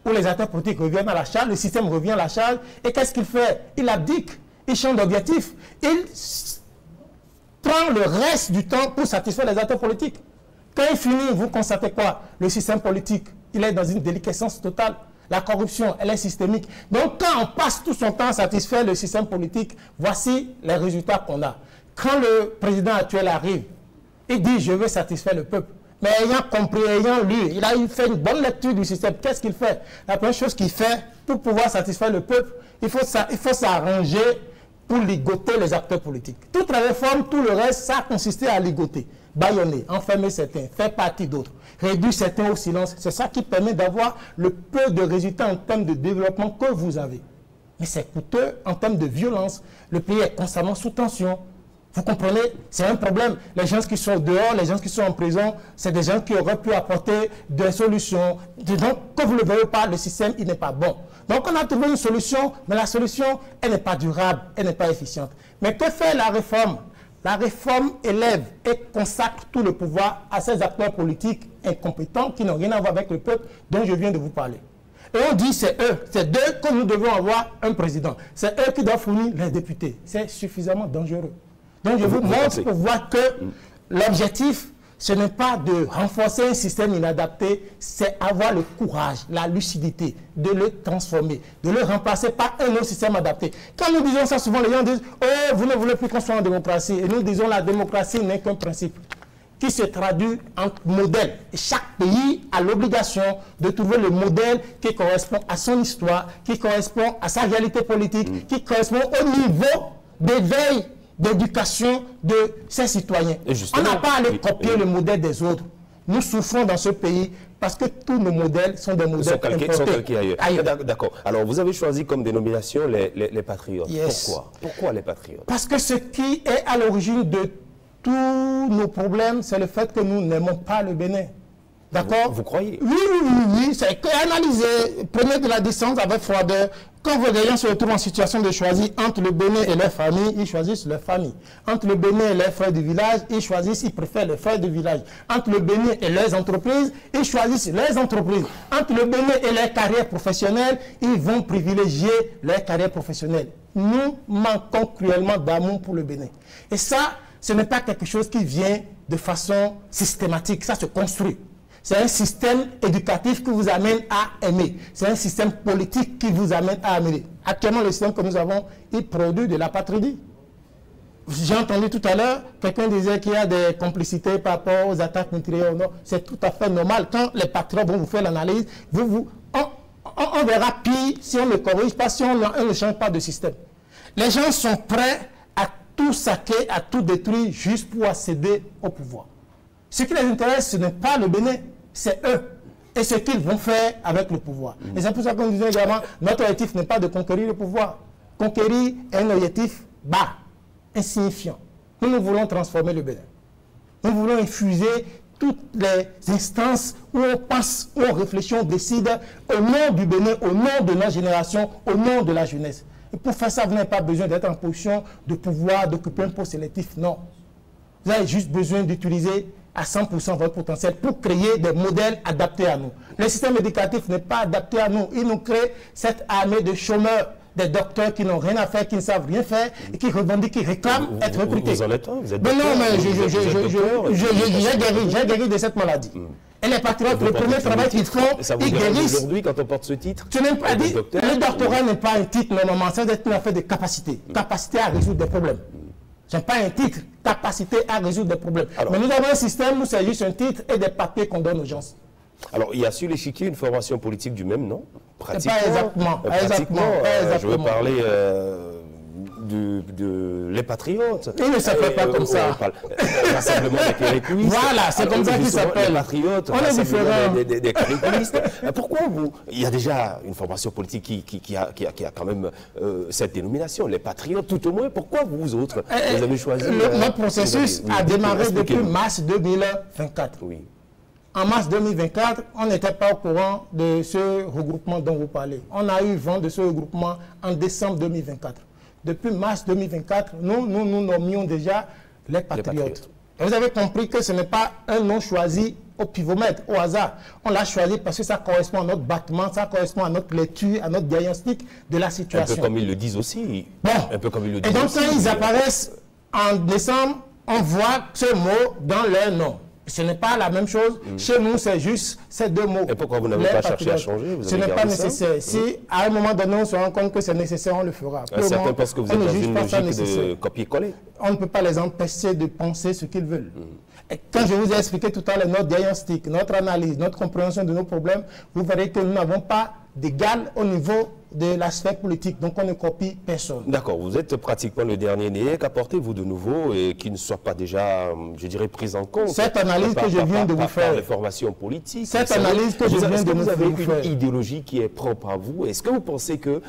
où les acteurs politiques reviennent à la charge, le système revient à la charge, et qu'est-ce qu'il fait? Il abdique, il change d'objectif, il prend le reste du temps pour satisfaire les acteurs politiques. Quand il finit, vous constatez quoi? Le système politique, il est dans une déliquescence totale. La corruption, elle est systémique. Donc quand on passe tout son temps à satisfaire le système politique, voici les résultats qu'on a. Quand le président actuel arrive, il dit « je veux satisfaire le peuple ». Mais ayant compris, ayant lu, il a fait une bonne lecture du système. Qu'est-ce qu'il fait? La première chose qu'il fait, pour pouvoir satisfaire le peuple, il faut s'arranger pour ligoter les acteurs politiques. Toute la réforme, tout le reste, ça a consisté à ligoter, bâillonner, enfermer certains, faire partie d'autres, réduire certains au silence. C'est ça qui permet d'avoir le peu de résultats en termes de développement que vous avez. Mais c'est coûteux en termes de violence. Le pays est constamment sous tension. Vous comprenez? C'est un problème. Les gens qui sont dehors, les gens qui sont en prison, c'est des gens qui auraient pu apporter des solutions. Donc, que vous ne le voyez pas, le système, il n'est pas bon. Donc, on a trouvé une solution, mais la solution, elle n'est pas durable, elle n'est pas efficiente. Mais que fait la réforme? La réforme élève et consacre tout le pouvoir à ces acteurs politiques incompétents qui n'ont rien à voir avec le peuple dont je viens de vous parler. Et on dit c'est eux, c'est d'eux que nous devons avoir un président. C'est eux qui doivent fournir les députés. C'est suffisamment dangereux. Donc je vous montre pour voir que l'objectif, ce n'est pas de renforcer un système inadapté, c'est avoir le courage, la lucidité de le transformer, de le remplacer par un autre système adapté. Quand nous disons ça, souvent les gens disent « Oh, vous ne voulez plus qu'on soit en démocratie ». Et nous disons la démocratie n'est qu'un principe qui se traduit en modèle. Et chaque pays a l'obligation de trouver le modèle qui correspond à son histoire, qui correspond à sa réalité politique, qui correspond au niveau d'éveil, d'éducation de ses citoyens. On n'a pas à aller copier le modèle des autres. Nous souffrons dans ce pays parce que tous nos modèles sont des modèles calqués ailleurs. D'accord. Alors, vous avez choisi comme dénomination les patriotes. Yes. Pourquoi les patriotes? Parce que ce qui est à l'origine de tous nos problèmes, c'est le fait que nous n'aimons pas le Bénin. D'accord? Vous croyez? Oui. C'est analyser, prenez de la distance avec froideur. Quand vos gens se retrouvent en situation de choisir entre le Bénin et leur famille, ils choisissent leur famille. Entre le Bénin et leurs frères du village, ils préfèrent les frères du village. Entre le Bénin et leurs entreprises, ils choisissent leurs entreprises. Entre le Bénin et leur carrière professionnelle, ils vont privilégier leur carrière professionnelle. Nous manquons cruellement d'amour pour le Bénin. Et ça, ce n'est pas quelque chose qui vient de façon systématique, ça se construit. C'est un système éducatif qui vous amène à aimer. C'est un système politique qui vous amène à aimer. Actuellement, le système que nous avons, il produit de la patrie. J'ai entendu tout à l'heure, quelqu'un disait qu'il y a des complicités par rapport aux attaques meurtrières. C'est tout à fait normal. Quand les patriotes vont vous faire l'analyse, on verra pire si on ne corrige pas, si on ne change pas de système. Les gens sont prêts à tout saquer, à tout détruire, juste pour accéder au pouvoir. Ce qui les intéresse, ce n'est pas le Bénin, c'est eux. Et ce qu'ils vont faire avec le pouvoir. Et c'est pour ça qu'on disait également, notre objectif n'est pas de conquérir le pouvoir. Conquérir est un objectif bas, insignifiant. Nous voulons transformer le Bénin. Nous voulons infuser toutes les instances où on pense, où on réfléchit, on décide au nom du Bénin, au nom de notre génération, au nom de la jeunesse. Et pour faire ça, vous n'avez pas besoin d'être en position de pouvoir, d'occuper un poste sélectif, non. Vous avez juste besoin d'utiliser à 100% votre potentiel pour créer des modèles adaptés à nous. Le système éducatif n'est pas adapté à nous. Il nous crée cette armée de chômeurs, des docteurs qui n'ont rien à faire, qui ne savent rien faire et qui revendiquent, qui réclament être recrutés. Vous en êtes un, vous êtes docteur. Non, mais j'ai guéri de cette maladie. Et les patriotes, le premier travail qu'ils font, ils guérissent. Aujourd'hui, quand on porte ce titre, le doctorat n'est pas un titre, normalement, c'est une affaire de capacité. Capacité à résoudre des problèmes. Ce n'est pas un titre, capacité à résoudre des problèmes. Alors, mais nous avons un système où c'est juste un titre et des papiers qu'on donne aux gens. Alors, il y a sur l'échiquier une formation politique du même nom, pratiquement. Pas exactement. Je veux parler les patriotes. Il ne s'appelle pas comme ça. Rassemblement des cléristes. Voilà, c'est comme ça qu'il s'appelle. Les patriotes, on est différents. Des cléristes. Pourquoi vous... Il y a déjà une formation politique qui a quand même cette dénomination, les patriotes, tout au moins. Pourquoi vous autres, vous avez choisi... Notre processus a démarré depuis mars 2024. Oui. En mars 2024, on n'était pas au courant de ce regroupement dont vous parlez. On a eu vent de ce regroupement en décembre 2024. Depuis mars 2024, nous nommions déjà les patriotes. Et vous avez compris que ce n'est pas un nom choisi au pivomètre, au hasard. On l'a choisi parce que ça correspond à notre battement, ça correspond à notre lecture, à notre diagnostic de la situation. Un peu comme ils le disent aussi. Bon. Un peu comme ils le disent. Et donc aussi, quand ils apparaissent en décembre, on voit ce mot dans leur nom. Ce n'est pas la même chose. Chez nous, c'est juste ces deux mots. Et pourquoi vous n'avez pas cherché à changer? Ce n'est pas nécessaire. Si à un moment donné, on se rend compte que c'est nécessaire, on le fera. Certains pensent que vous êtes dans une logique de copier-coller. On ne peut pas les empêcher de penser ce qu'ils veulent. Et quand je vous ai expliqué tout à l'heure notre diagnostic, notre analyse, notre compréhension de nos problèmes, vous verrez que nous n'avons pas d'égal au niveau de la sphère politique. Donc on ne copie personne. D'accord, vous êtes pratiquement le dernier né. Qu'apportez-vous de nouveau et qui ne soit pas déjà, je dirais, pris en compte? Cette analyse que je viens de vous faire. Par les formations politiques. Cette analyse que je viens de vous faire. Vous avez une idéologie qui est propre à vous. Est-ce que vous pensez que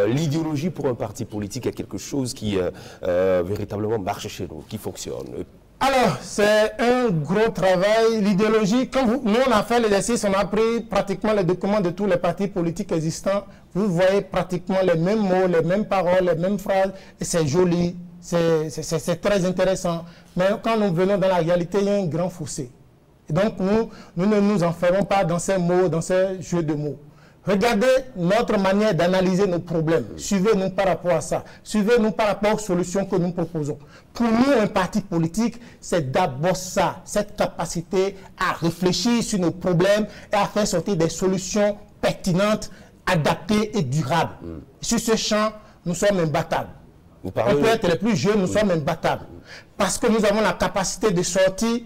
l'idéologie pour un parti politique est quelque chose qui véritablement marche chez nous, qui fonctionne? Alors, c'est un gros travail. L'idéologie, quand nous on a fait l'exercice, on a pris pratiquement les documents de tous les partis politiques existants. Vous voyez pratiquement les mêmes mots, les mêmes paroles, les mêmes phrases. Et c'est joli, c'est très intéressant. Mais quand nous venons dans la réalité, il y a un grand fossé. Et donc, nous ne nous enfermons pas dans ces mots, dans ces jeux de mots. Regardez notre manière d'analyser nos problèmes. Suivez-nous par rapport à ça. Suivez-nous par rapport aux solutions que nous proposons. Pour nous, un parti politique, c'est d'abord ça, cette capacité à réfléchir sur nos problèmes et à faire sortir des solutions pertinentes, adaptées et durables. Sur ce champ, nous sommes imbattables. On peut être les plus jeunes, nous sommes imbattables. Parce que nous avons la capacité de sortir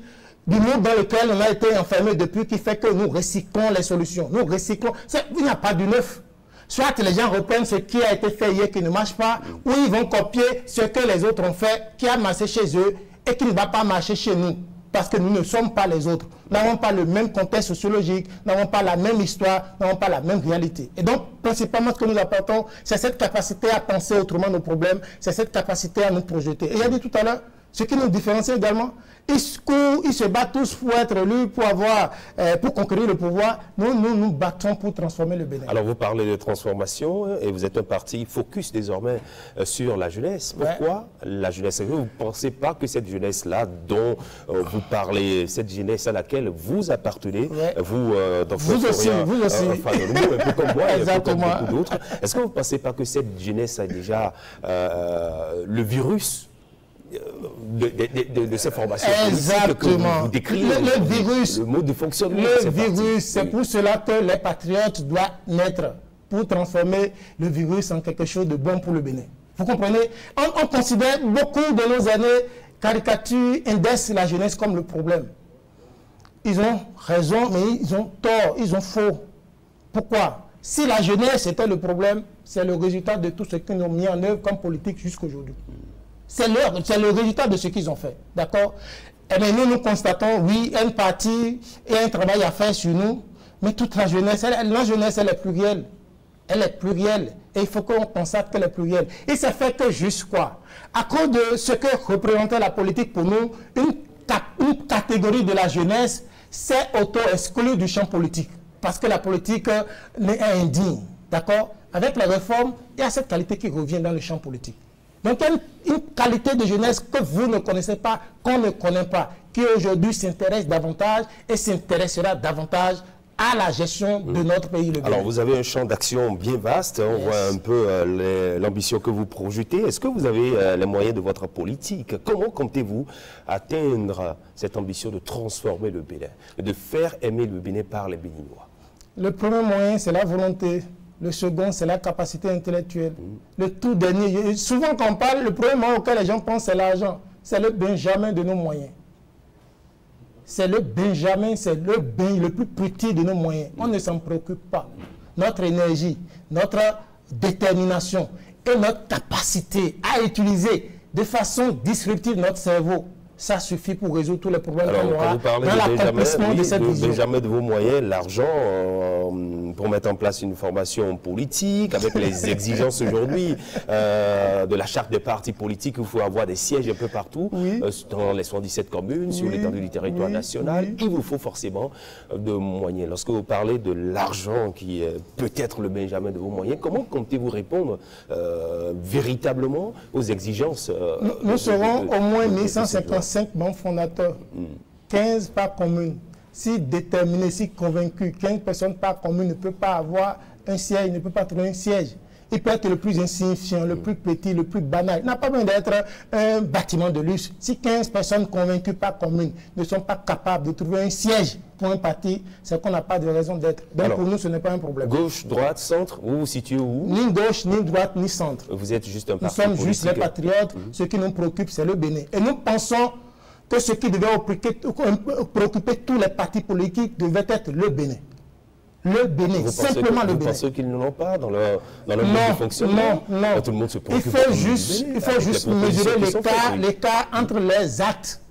du monde dans lequel on a été enfermé depuis, qui fait que nous recyclons les solutions. Nous recyclons. Il n'y a pas du neuf. Soit les gens reprennent ce qui a été fait hier qui ne marche pas, ou ils vont copier ce que les autres ont fait, qui a marché chez eux et qui ne va pas marcher chez nous. Parce que nous ne sommes pas les autres. Nous n'avons pas le même contexte sociologique, nous n'avons pas la même histoire, nous n'avons pas la même réalité. Et donc, principalement, ce que nous apportons, c'est cette capacité à penser autrement nos problèmes, c'est cette capacité à nous projeter. Et j'ai dit tout à l'heure, ce qui nous différencie également, ils se battent tous pour être élus, pour conquérir le pouvoir. Nous battons pour transformer le Bénin. Alors vous parlez de transformation et vous êtes un parti focus désormais sur la jeunesse. Pourquoi la jeunesse? Vous ne pensez pas que cette jeunesse-là dont vous parlez, cette jeunesse à laquelle vous appartenez, vous, vous aussi, un peu comme moi et un peu comme beaucoup d'autres, est-ce que vous ne pensez pas que cette jeunesse a déjà le virus de ces formations? Exactement. Vous décrivez le virus, le mode de fonctionnement. Le virus, c'est pour cela que les patriotes doivent naître, pour transformer le virus en quelque chose de bon pour le Bénin. Vous comprenez? On considère beaucoup de nos années caricature, indexent la jeunesse comme le problème. Ils ont raison, mais ils ont tort, ils ont faux. Pourquoi? Si la jeunesse était le problème, c'est le résultat de tout ce qu'ils ont mis en œuvre comme politique jusqu'aujourd'hui. C'est le résultat de ce qu'ils ont fait. D'accord? Et bien nous constatons, oui, un parti et un travail à faire sur nous, mais toute la jeunesse, elle est plurielle. Elle est plurielle. Et il faut qu'on constate qu'elle est plurielle. Et ça fait que juste quoi? À cause de ce que représentait la politique pour nous, une catégorie de la jeunesse s'est auto-exclue du champ politique. Parce que la politique est indigne. D'accord? Avec la réforme, il y a cette qualité qui revient dans le champ politique. Donc, une qualité de jeunesse que vous ne connaissez pas, qu'on ne connaît pas, qui aujourd'hui s'intéresse davantage et s'intéressera davantage à la gestion de notre pays. Alors, vous avez un champ d'action bien vaste. On voit un peu l'ambition que vous projetez. Est-ce que vous avez les moyens de votre politique? Comment comptez-vous atteindre cette ambition de transformer le Bénin, de faire aimer le Bénin par les Béninois? Le premier moyen, c'est la volonté. Le second, c'est la capacité intellectuelle. Le tout dernier, souvent quand on parle, le premier moyen auquel les gens pensent, c'est l'argent. C'est le Benjamin de nos moyens. C'est le Benjamin, c'est le plus petit de nos moyens. On ne s'en préoccupe pas. Notre énergie, notre détermination et notre capacité à utiliser de façon disruptive notre cerveau, ça suffit pour résoudre tous les problèmes qu'on aura dans l'accomplissement de cette vision. Benjamin de vos moyens, l'argent pour mettre en place une formation politique, avec les exigences aujourd'hui de la charte des partis politiques, il faut avoir des sièges un peu partout, dans les 77 communes, sur l'étendue du territoire national. Il vous faut forcément de moyens. Lorsque vous parlez de l'argent qui est peut-être le Benjamin de vos moyens, comment comptez-vous répondre véritablement aux exigences Nous serons au moins 1155 membres fondateurs, 15 par commune. Si déterminé, si convaincu, 15 personnes par commune ne peut pas avoir un siège, ne peut pas trouver un siège. Il peut être le plus insignifiant, le plus petit, le plus banal. Il n'a pas besoin d'être un bâtiment de luxe. Si 15 personnes convaincues par commune ne sont pas capables de trouver un siège pour un parti, c'est qu'on n'a pas de raison d'être. Donc alors, pour nous, ce n'est pas un problème. Gauche, droite, centre, vous vous situez où? Ni gauche, ni droite, ni centre. Vous êtes juste un parti politique. Nous sommes juste les patriotes. Ce qui nous préoccupe, c'est le Bénin. Et nous pensons que ce qui devait préoccuper tous les partis politiques devait être le Bénin. Le Bénin, simplement le Bénin. Vous pensez qu'ils ne l'ont pas dans leur mode de fonctionnement? Non. Tout le monde se préoccupe. Il faut juste mesurer l'écart entre les actes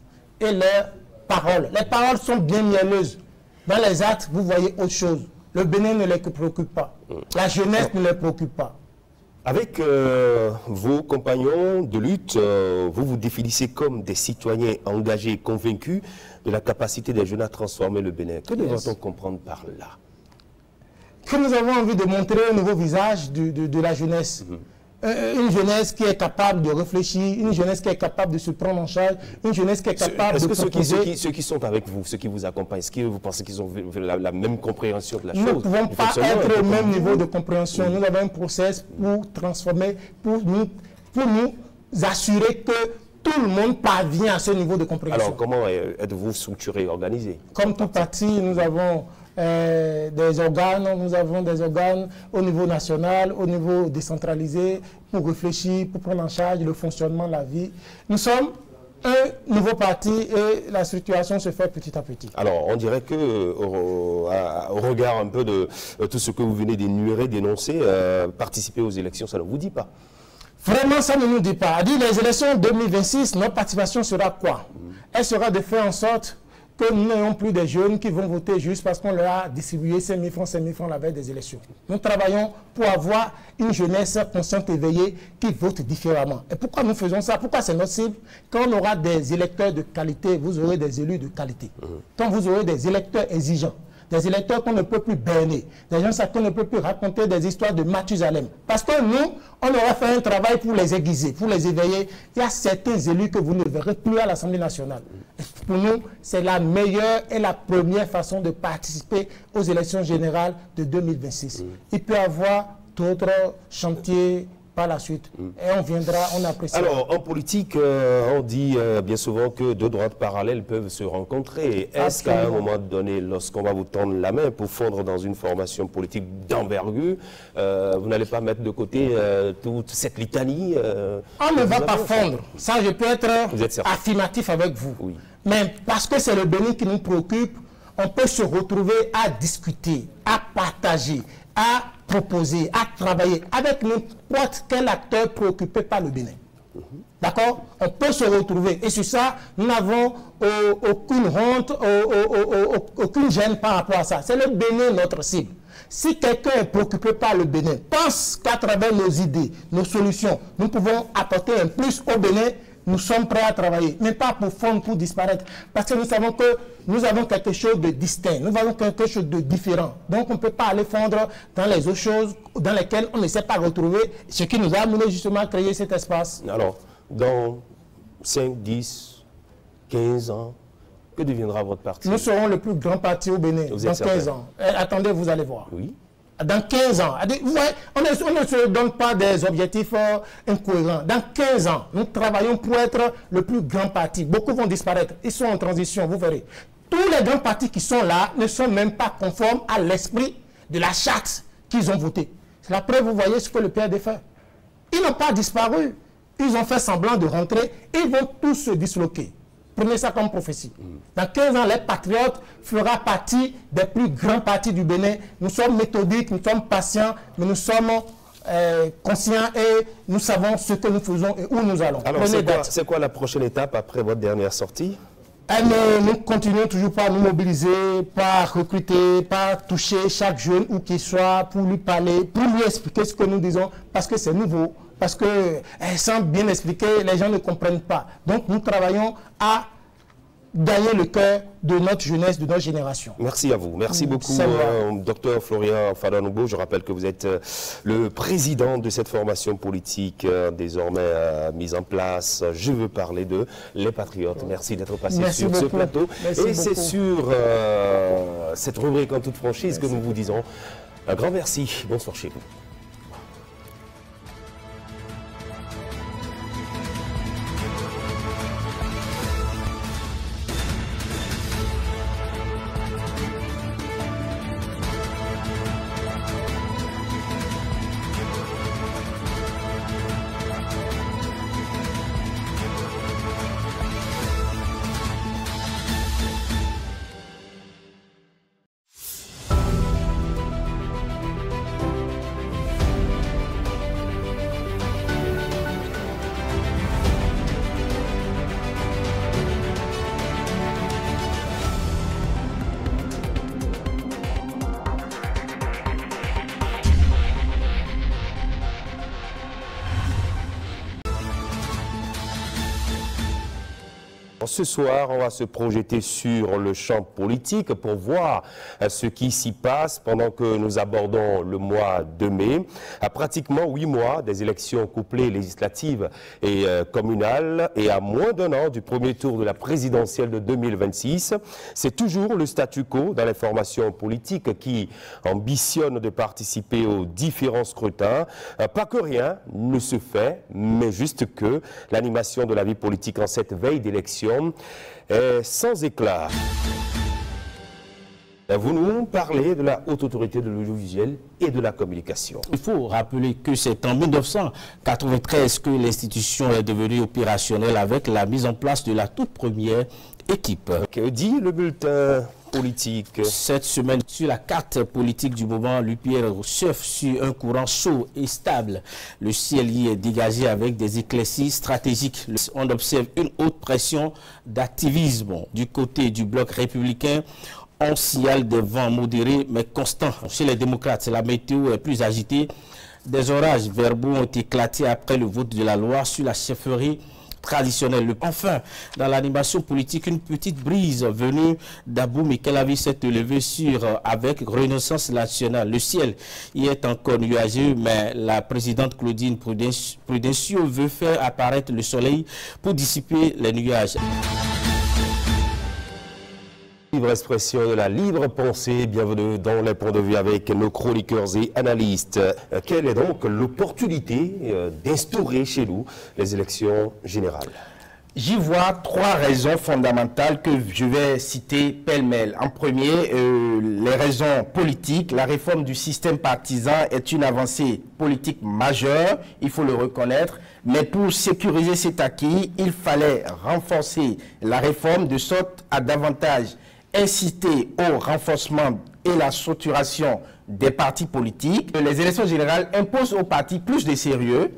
et leurs paroles. Les paroles sont bien mielleuses. Dans les actes, vous voyez autre chose. Le Bénin ne les préoccupe pas. La jeunesse ne les préoccupe pas. Avec vos compagnons de lutte, vous vous définissez comme des citoyens engagés et convaincus de la capacité des jeunes à transformer le Bénin. Que devrait-on comprendre par là? Que nous avons envie de montrer un nouveau visage de la jeunesse. Une jeunesse qui est capable de réfléchir, une jeunesse qui est capable de se prendre en charge, une jeunesse qui est capable de proposer... Ceux qui sont avec vous, ceux qui vous accompagnent, est-ce que vous pensez qu'ils ont la même compréhension de la chose? Nous ne pouvons pas être au même niveau de compréhension. Nous avons un process pour transformer, pour nous assurer que tout le monde parvient à ce niveau de compréhension. Alors, comment êtes-vous structuré, organisé? Comme tout parti, nous avons des organes au niveau national, au niveau décentralisé, pour réfléchir, pour prendre en charge le fonctionnement de la vie. Nous sommes un nouveau parti et la structuration se fait petit à petit. Alors, on dirait que, au regard un peu de tout ce que vous venez d'énumérer, d'énoncer, participer aux élections, ça ne vous dit pas? Vraiment, ça ne nous dit pas. Les élections 2026, notre participation sera quoi? Elle sera de faire en sorte que nous n'ayons plus des jeunes qui vont voter juste parce qu'on leur a distribué 5 000 francs la veille des élections. Nous travaillons pour avoir une jeunesse consciente éveillée qui vote différemment. Et pourquoi nous faisons ça? Pourquoi c'est notre cible? Quand on aura des électeurs de qualité, vous aurez des élus de qualité. Quand vous aurez des électeurs exigeants, des électeurs qu'on ne peut plus berner, des gens qu'on ne peut plus raconter des histoires de Mathusalem. Parce que nous, on aura fait un travail pour les aiguiser, pour les éveiller. Il y a certains élus que vous ne verrez plus à l'Assemblée nationale. Pour nous, c'est la meilleure et la première façon de participer aux élections générales de 2026. Il peut y avoir d'autres chantiers par la suite. Et on viendra, on appréciera. Alors, en politique, on dit bien souvent que deux droites parallèles peuvent se rencontrer. Est-ce qu'à un moment donné, lorsqu'on va vous tendre la main pour fondre dans une formation politique d'envergure, vous n'allez pas mettre de côté toute cette litanie on ne va pas fondre. Ça, je peux être affirmatif avec vous. Oui. Mais parce que c'est le Bénin qui nous préoccupe, on peut se retrouver à discuter, à partager, à proposer, à travailler avec n'importe quel acteur préoccupé par le Bénin. D'accord? On peut se retrouver. Et sur ça, nous n'avons aucune honte, aucune gêne par rapport à ça. C'est le Bénin notre cible. Si quelqu'un est préoccupé par le Bénin, pense qu'à travers nos idées, nos solutions, nous pouvons apporter un plus au Bénin, nous sommes prêts à travailler, mais pas pour fondre, pour disparaître. Parce que nous savons que nous avons quelque chose de distinct, nous avons quelque chose de différent. Donc on ne peut pas aller fondre dans les autres choses dans lesquelles on ne sait pas retrouver ce qui nous a amené justement à créer cet espace. Alors, dans 5, 10, 15 ans, que deviendra votre parti? Nous serons le plus grand parti au Bénin dans 15 ans. Attendez, vous allez voir. Oui. Dans 15 ans, vous voyez, on ne se donne pas des objectifs incohérents. Dans 15 ans, nous travaillons pour être le plus grand parti. Beaucoup vont disparaître. Ils sont en transition, vous verrez. Tous les grands partis qui sont là ne sont même pas conformes à l'esprit de la charte qu'ils ont votée. C'est la preuve, vous voyez ce que le PRD fait. Ils n'ont pas disparu. Ils ont fait semblant de rentrer. Ils vont tous se disloquer. Prenez ça comme prophétie. Dans 15 ans, les Patriotes fera partie des plus grands partis du Bénin. Nous sommes méthodiques, nous sommes patients, mais nous sommes conscients et nous savons ce que nous faisons et où nous allons. Alors, c'est quoi la prochaine étape après votre dernière sortie? Nous continuons toujours par nous mobiliser, par recruter, par toucher chaque jeune où qu'il soit, pour lui parler, pour lui expliquer ce que nous disons, parce que c'est nouveau, parce que sans bien expliquer, les gens ne comprennent pas. Donc nous travaillons à gagner le cœur de notre jeunesse, de notre génération. Merci à vous. Merci beaucoup, Dr Florian Fada-Noubo. Je rappelle que vous êtes le président de cette formation politique désormais mise en place. Je veux parler de Les Patriotes. Merci d'être passé sur ce plateau. Et c'est sur cette rubrique en toute franchise que nous vous disons un grand merci. Bonsoir chez vous. Ce soir, on va se projeter sur le champ politique pour voir ce qui s'y passe pendant que nous abordons le mois de mai. À pratiquement 8 mois des élections couplées législatives et communales et à moins d'un an du premier tour de la présidentielle de 2026, c'est toujours le statu quo dans les formations politiques qui ambitionnent de participer aux différents scrutins. Pas que rien ne se fait, mais juste que l'animation de la vie politique en cette veille d'élection est sans éclat. Vous nous parlez de la haute autorité de l'audiovisuel et de la communication. Il faut rappeler que c'est en 1993 que l'institution est devenue opérationnelle avec la mise en place de la toute première équipe. Que dit le bulletin politique? Cette semaine, sur la carte politique du moment, l'UPR surfe sur un courant chaud et stable. Le ciel y est dégagé avec des éclaircies stratégiques. On observe une haute pression d'activisme du côté du bloc républicain. On signale des vents modérés mais constants. Chez les démocrates, la météo est plus agitée. Des orages verbaux ont éclaté après le vote de la loi sur la chefferie traditionnelle. Enfin, dans l'animation politique, une petite brise venue d'Abou Mekelavi s'est élevée avec Renaissance nationale. Le ciel y est encore nuageux, mais la présidente Claudine Prudencio veut faire apparaître le soleil pour dissiper les nuages. Libre expression de la libre pensée, bienvenue dans les points de vue avec nos chroniqueurs et analystes. Quelle est donc l'opportunité d'instaurer chez nous les élections générales? J'y vois 3 raisons fondamentales que je vais citer pêle-mêle. En premier, les raisons politiques. La réforme du système partisan est une avancée politique majeure, il faut le reconnaître. Mais pour sécuriser cet acquis, il fallait renforcer la réforme de sorte à davantage inciter au renforcement et la structuration des partis politiques. Les élections générales imposent aux partis plus de sérieux,